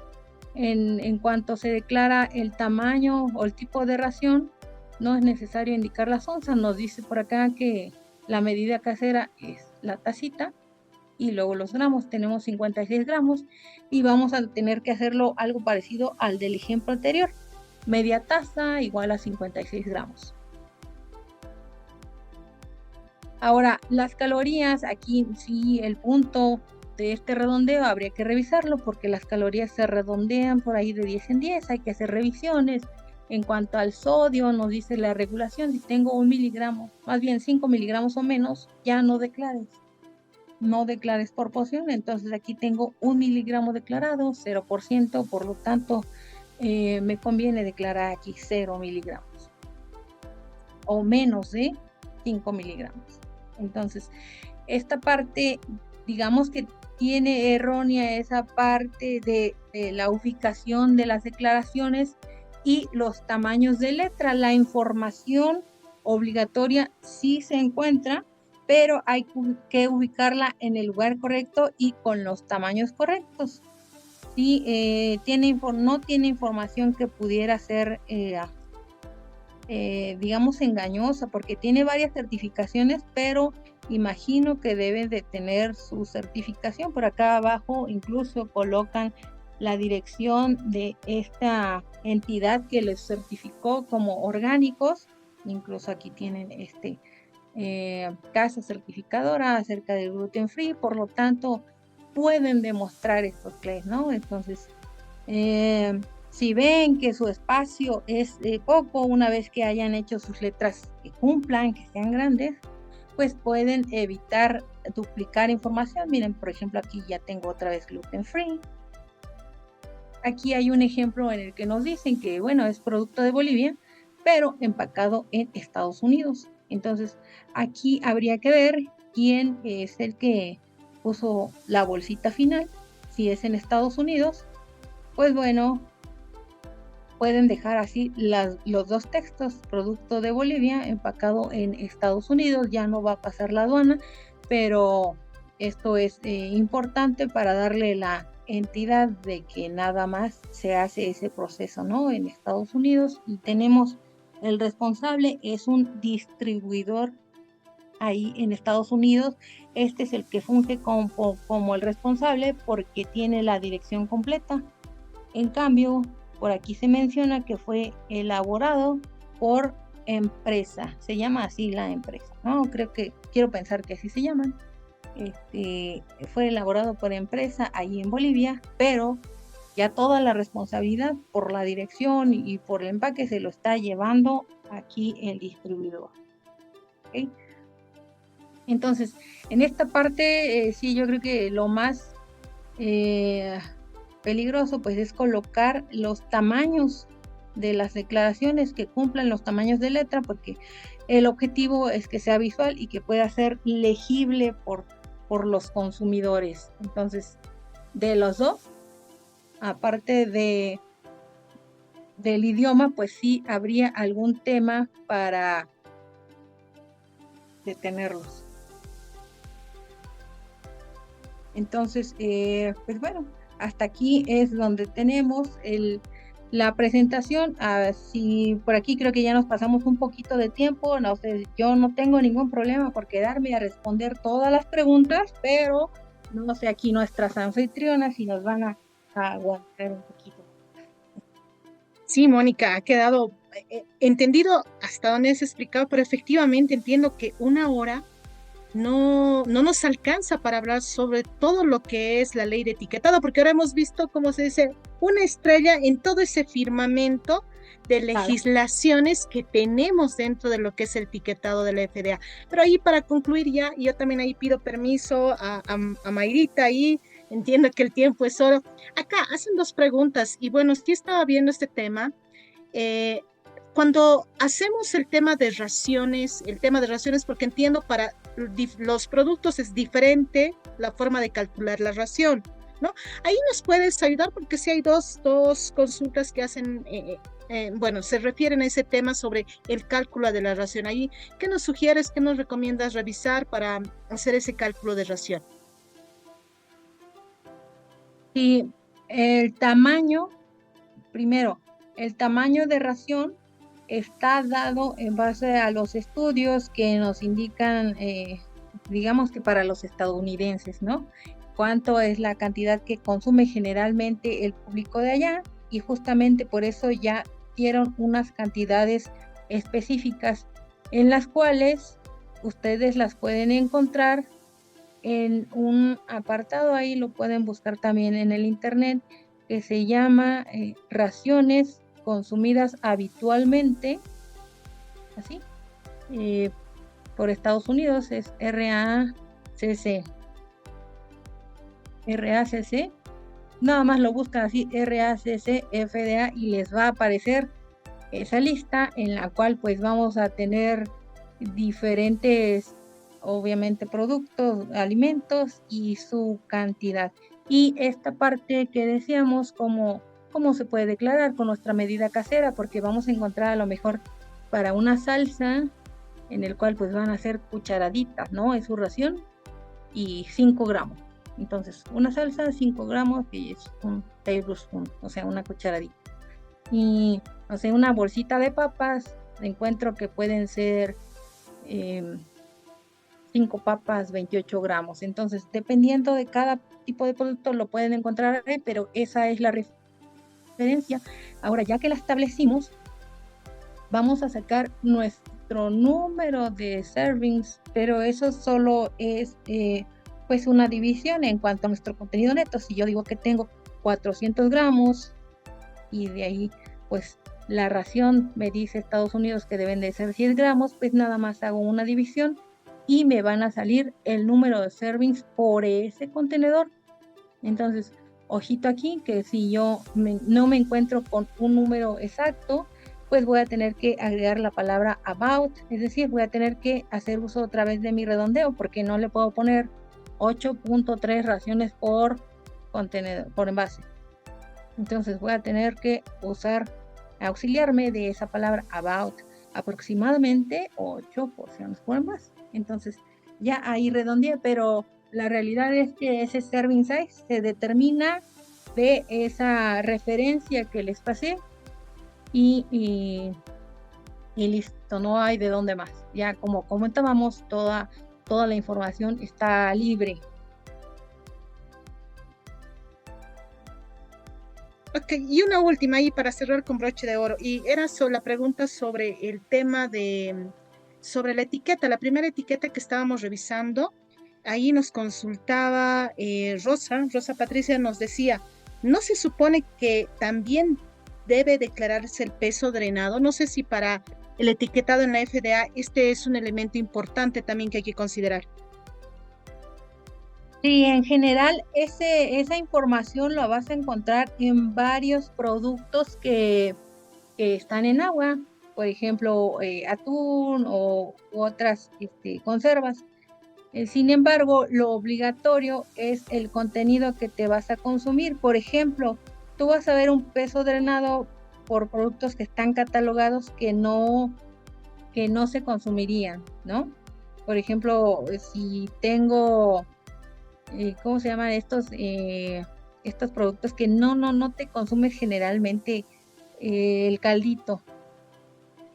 S2: En cuanto se declara el tamaño o el tipo de ración, no es necesario indicar las onzas. Nos dice por acá que la medida casera es la tacita y luego los gramos. Tenemos 56 gramos y vamos a tener que hacerlo algo parecido al del ejemplo anterior. Media taza igual a 56 gramos. Ahora, las calorías, aquí sí el punto de este redondeo habría que revisarlo porque las calorías se redondean por ahí de 10 en 10, hay que hacer revisiones. En cuanto al sodio, nos dice la regulación, si tengo 1 miligramo, más bien 5 miligramos o menos, ya no declares por porción. Entonces aquí tengo 1 miligramo declarado, 0%, por lo tanto me conviene declarar aquí 0 miligramos o menos de 5 miligramos. Entonces, esta parte, digamos que tiene errónea esa parte de la ubicación de las declaraciones y los tamaños de letra. La información obligatoria sí se encuentra, pero hay que ubicarla en el lugar correcto y con los tamaños correctos. Si no tiene información que pudiera ser digamos engañosa, porque tiene varias certificaciones, pero imagino que debe de tener su certificación. Por acá abajo incluso colocan la dirección de esta entidad que les certificó como orgánicos. Incluso aquí tienen casa certificadora acerca del gluten free, por lo tanto pueden demostrar estos claims, ¿no? Entonces si ven que su espacio es poco, una vez que hayan hecho sus letras que cumplan, que sean grandes, pues pueden evitar duplicar información. Miren, por ejemplo, aquí ya tengo otra vez gluten free. Aquí hay un ejemplo en el que nos dicen que, bueno, es producto de Bolivia, pero empacado en Estados Unidos. Entonces, aquí habría que ver quién es el que puso la bolsita final. Si es en Estados Unidos, pues bueno, pueden dejar así los dos textos, producto de Bolivia, empacado en Estados Unidos, ya no va a pasar la aduana, pero esto es importante para darle la entidad de que nada más se hace ese proceso, ¿no? En Estados Unidos, y tenemos el responsable, es un distribuidor ahí en Estados Unidos. Este es el que funge como el responsable porque tiene la dirección completa. En cambio, por aquí se menciona que fue elaborado por empresa, se llama así la empresa, ¿no? Quiero pensar que así se llaman. Fue elaborado por empresa ahí en Bolivia, pero ya toda la responsabilidad por la dirección y por el empaque se lo está llevando aquí el distribuidor. ¿Okay? Entonces, en esta parte, sí, yo creo que lo más peligroso pues es colocar los tamaños de las declaraciones que cumplan los tamaños de letra, porque el objetivo es que sea visual y que pueda ser legible por los consumidores. Entonces, de los dos, aparte del idioma, pues sí habría algún tema para detenerlos. Entonces, pues bueno, hasta aquí es donde tenemos la presentación. Si por aquí creo que ya nos pasamos un poquito de tiempo, no sé, yo no tengo ningún problema por quedarme a responder todas las preguntas, pero no sé aquí nuestras anfitrionas si nos van a aguantar un poquito.
S1: Sí, Mónica, ha quedado entendido hasta donde has explicado, pero efectivamente entiendo que una hora no nos alcanza para hablar sobre todo lo que es la ley de etiquetado, porque ahora hemos visto, como se dice, una estrella en todo ese firmamento de legislaciones que tenemos dentro de lo que es el etiquetado de la FDA. Pero ahí para concluir ya, yo también ahí pido permiso a Mayrita, ahí entiendo que el tiempo es oro. Acá hacen dos preguntas y bueno, sí estaba viendo este tema. Eh, Cuando hacemos el tema de raciones, porque entiendo para los productos es diferente la forma de calcular la ración, ¿no? Ahí nos puedes ayudar porque sí hay dos consultas que hacen, bueno, se refieren a ese tema sobre el cálculo de la ración. Ahí, ¿qué nos sugieres, qué nos recomiendas revisar para hacer ese cálculo de ración?
S2: Sí, el tamaño, primero, el tamaño de ración está dado en base a los estudios que nos indican, digamos que para los estadounidenses, ¿no? Cuánto es la cantidad que consume generalmente el público de allá, y justamente por eso ya dieron unas cantidades específicas en las cuales ustedes las pueden encontrar en un apartado, ahí lo pueden buscar también en el internet, que se llama raciones consumidas habitualmente, así, por Estados Unidos, es RACC. RACC, nada más lo buscan así, RACC FDA, y les va a aparecer esa lista en la cual pues vamos a tener diferentes, obviamente, productos, alimentos y su cantidad. Y esta parte que decíamos, cómo se puede declarar con nuestra medida casera, porque vamos a encontrar a lo mejor para una salsa en el cual pues van a ser cucharaditas, ¿no? Es su ración y 5 gramos. Entonces, una salsa, 5 gramos, y es un tablespoon, o sea, una cucharadita. Y, no sé, una bolsita de papas, encuentro que pueden ser 5 papas, 28 gramos. Entonces, dependiendo de cada tipo de producto, lo pueden encontrar ahí, pero esa es la referencia. Ahora, ya que la establecimos, vamos a sacar nuestro número de servings, pero eso solo es pues una división en cuanto a nuestro contenido neto. Si yo digo que tengo 400 gramos y de ahí pues la ración me dice Estados Unidos que deben de ser 10 gramos, pues nada más hago una división y me van a salir el número de servings por ese contenedor. Entonces, ojito aquí, que si yo no me encuentro con un número exacto, pues voy a tener que agregar la palabra about, es decir, voy a tener que hacer uso otra vez de mi redondeo, porque no le puedo poner 8.3 raciones por contenedor, por envase. Entonces voy a tener que auxiliarme de esa palabra about, aproximadamente 8 porciones por envase. Entonces ya ahí redondeé, pero la realidad es que ese serving size se determina de esa referencia que les pasé y listo, no hay de dónde más. Ya como comentábamos, toda la información está libre.
S1: Ok, y una última ahí para cerrar con broche de oro, y era la pregunta sobre el tema sobre la etiqueta, la primera etiqueta que estábamos revisando. Ahí nos consultaba Rosa Patricia nos decía, ¿no se supone que también debe declararse el peso drenado? No sé si para el etiquetado en la FDA este es un elemento importante también que hay que considerar.
S2: Sí, en general esa información la vas a encontrar en varios productos que están en agua, por ejemplo, atún u otras conservas. Sin embargo, lo obligatorio es el contenido que te vas a consumir. Por ejemplo, tú vas a ver un peso drenado por productos que están catalogados que no se consumirían, ¿no? Por ejemplo, si tengo ¿cómo se llaman estos productos que no te consumes generalmente el caldito?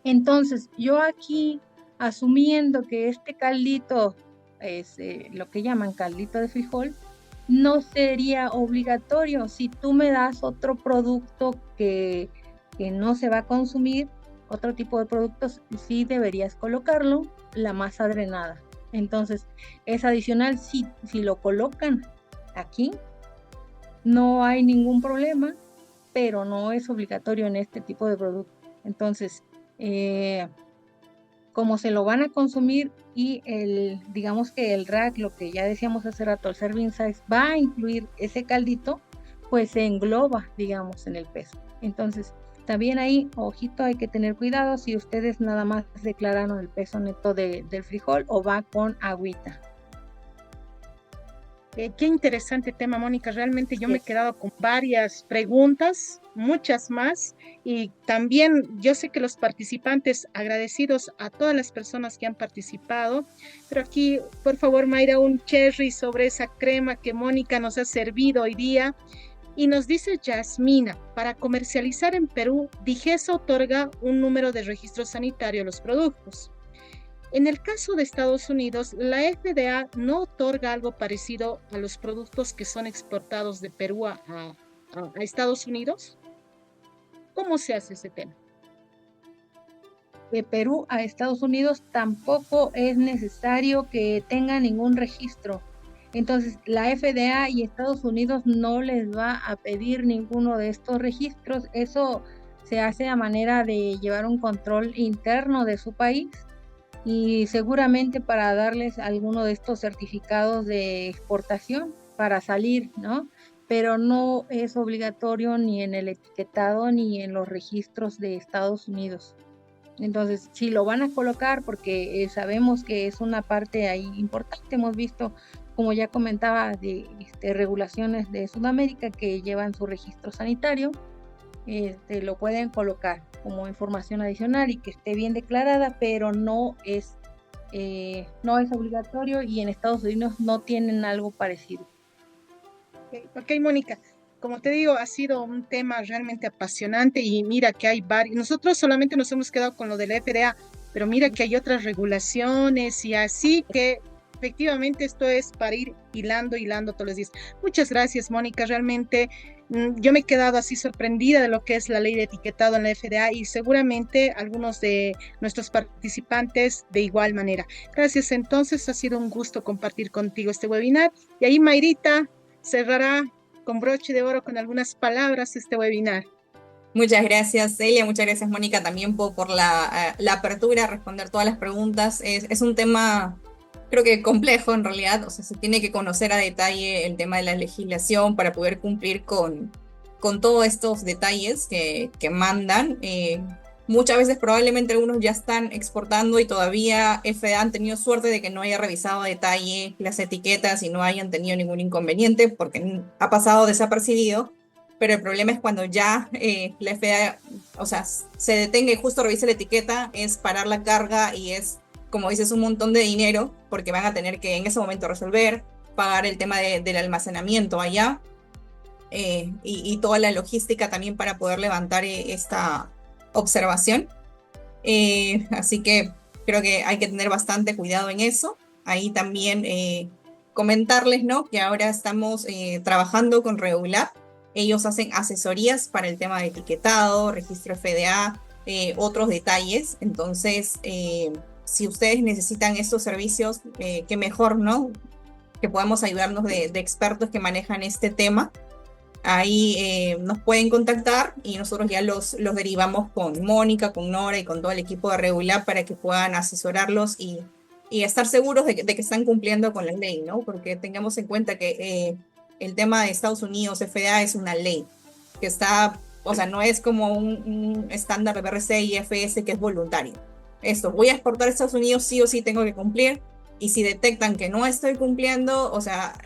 S2: Entonces, yo aquí, asumiendo que este caldito es lo que llaman caldito de frijol, no sería obligatorio. Si tú me das otro producto que no se va a consumir, otro tipo de productos, sí deberías colocarlo, la masa drenada. Entonces, es adicional si lo colocan aquí, no hay ningún problema, pero no es obligatorio en este tipo de producto. Entonces, como se lo van a consumir y digamos que el rack, lo que ya decíamos hace rato, el serving size va a incluir ese caldito, pues se engloba, digamos, en el peso. Entonces, también ahí, ojito, hay que tener cuidado si ustedes nada más declararon el peso neto del frijol o va con agüita.
S1: Qué interesante tema, Mónica. Realmente yo me he quedado con varias preguntas, muchas más, y también yo sé que los participantes, agradecidos a todas las personas que han participado, pero aquí, por favor, Mayra, un cherry sobre esa crema que Mónica nos ha servido hoy día. Y nos dice Yasmina, para comercializar en Perú, DIGESA otorga un número de registro sanitario a los productos. En el caso de Estados Unidos, la FDA no otorga algo parecido a los productos que son exportados de Perú a Estados Unidos. ¿Cómo se hace ese tema?
S2: De Perú a Estados Unidos tampoco es necesario que tenga ningún registro. Entonces, la FDA y Estados Unidos no les va a pedir ninguno de estos registros. Eso se hace a manera de llevar un control interno de su país y seguramente para darles alguno de estos certificados de exportación para salir, ¿no? Pero no es obligatorio ni en el etiquetado ni en los registros de Estados Unidos. Entonces, si lo van a colocar, porque sabemos que es una parte ahí importante, hemos visto, como ya comentaba, de regulaciones de Sudamérica que llevan su registro sanitario, lo pueden colocar como información adicional y que esté bien declarada, pero no es obligatorio y en Estados Unidos no tienen algo parecido.
S1: Ok, Mónica, como te digo, ha sido un tema realmente apasionante y mira que hay varios, nosotros solamente nos hemos quedado con lo de la FDA, pero mira que hay otras regulaciones y así que efectivamente esto es para ir hilando todos los días. Muchas gracias, Mónica, realmente yo me he quedado así sorprendida de lo que es la ley de etiquetado en la FDA y seguramente algunos de nuestros participantes de igual manera. Gracias, entonces ha sido un gusto compartir contigo este webinar y ahí Mayrita cerrará con broche de oro con algunas palabras este webinar.
S3: Muchas gracias, Celia. Muchas gracias, Mónica, también por la apertura a responder todas las preguntas. Es un tema, creo que complejo en realidad. O sea, se tiene que conocer a detalle el tema de la legislación para poder cumplir con todos estos detalles que mandan. Muchas veces probablemente algunos ya están exportando y todavía FDA han tenido suerte de que no haya revisado a detalle las etiquetas y no hayan tenido ningún inconveniente porque ha pasado desapercibido. Pero el problema es cuando ya la FDA, o sea, se detenga y justo revise la etiqueta, es parar la carga y es, como dices, un montón de dinero porque van a tener que en ese momento resolver, pagar el tema del almacenamiento allá y toda la logística también para poder levantar esta observación. Así que creo que hay que tener bastante cuidado en eso. Ahí también comentarles, ¿no?, que ahora estamos trabajando con Regular. Ellos hacen asesorías para el tema de etiquetado, registro FDA, otros detalles. Entonces, si ustedes necesitan estos servicios, qué mejor, ¿no?, que podamos ayudarnos de expertos que manejan este tema. Ahí nos pueden contactar y nosotros ya los derivamos con Mónica, con Nora y con todo el equipo de Regular para que puedan asesorarlos y estar seguros de que están cumpliendo con la ley, ¿no? Porque tengamos en cuenta que el tema de Estados Unidos, FDA, es una ley que está, o sea, no es como un estándar de BRC y FS que es voluntario. Esto, voy a exportar a Estados Unidos, sí o sí tengo que cumplir, y si detectan que no estoy cumpliendo, o sea,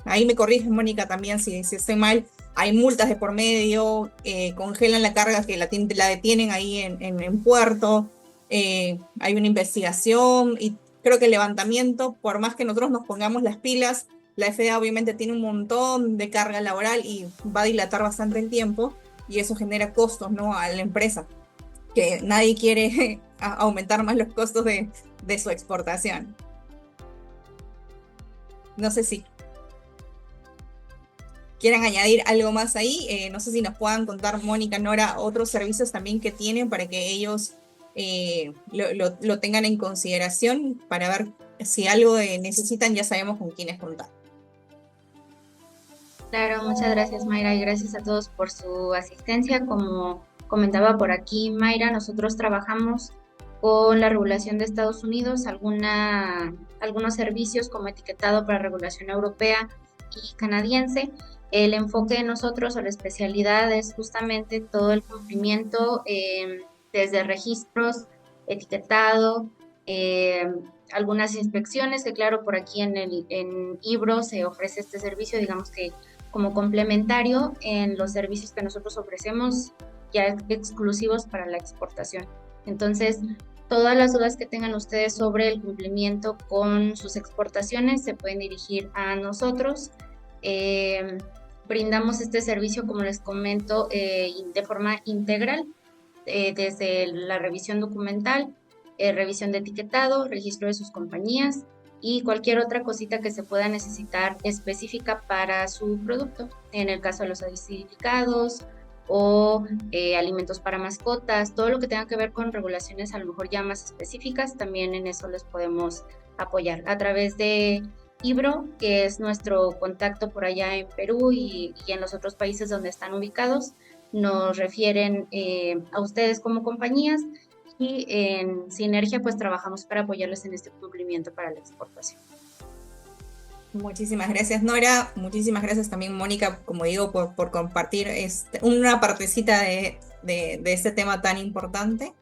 S3: ahí me corrige Mónica también si estoy mal, hay multas de por medio, congelan la carga que la detienen ahí en puerto, hay una investigación y creo que el levantamiento, por más que nosotros nos pongamos las pilas, la FDA obviamente tiene un montón de carga laboral y va a dilatar bastante el tiempo y eso genera costos, ¿no?, a la empresa, que nadie quiere aumentar más los costos de su exportación. No sé si quieran añadir algo más ahí. No sé si nos puedan contar, Mónica, Nora, otros servicios también que tienen para que ellos lo tengan en consideración, para ver si algo necesitan, ya sabemos con quiénes contar.
S4: Claro, muchas gracias, Mayra, y gracias a todos por su asistencia. Como comentaba por aquí Mayra, nosotros trabajamos con la regulación de Estados Unidos, algunos servicios como etiquetado para regulación europea y canadiense. El enfoque de nosotros o la especialidad es justamente todo el cumplimiento desde registros, etiquetado, algunas inspecciones, que claro, por aquí en IBRO se ofrece este servicio, digamos que como complementario en los servicios que nosotros ofrecemos ya exclusivos para la exportación. Entonces, todas las dudas que tengan ustedes sobre el cumplimiento con sus exportaciones se pueden dirigir a nosotros. Brindamos este servicio, como les comento, de forma integral, desde la revisión documental, revisión de etiquetado, registro de sus compañías y cualquier otra cosita que se pueda necesitar específica para su producto. En el caso de los acidificados o alimentos para mascotas, todo lo que tenga que ver con regulaciones a lo mejor ya más específicas, también en eso les podemos apoyar a través de IBRO, que es nuestro contacto por allá en Perú y en los otros países donde están ubicados. Nos refieren a ustedes como compañías y en Sinergia pues trabajamos para apoyarles en este cumplimiento para la exportación.
S3: Muchísimas gracias, Nora. Muchísimas gracias también, Mónica, como digo, por compartir una partecita de este tema tan importante.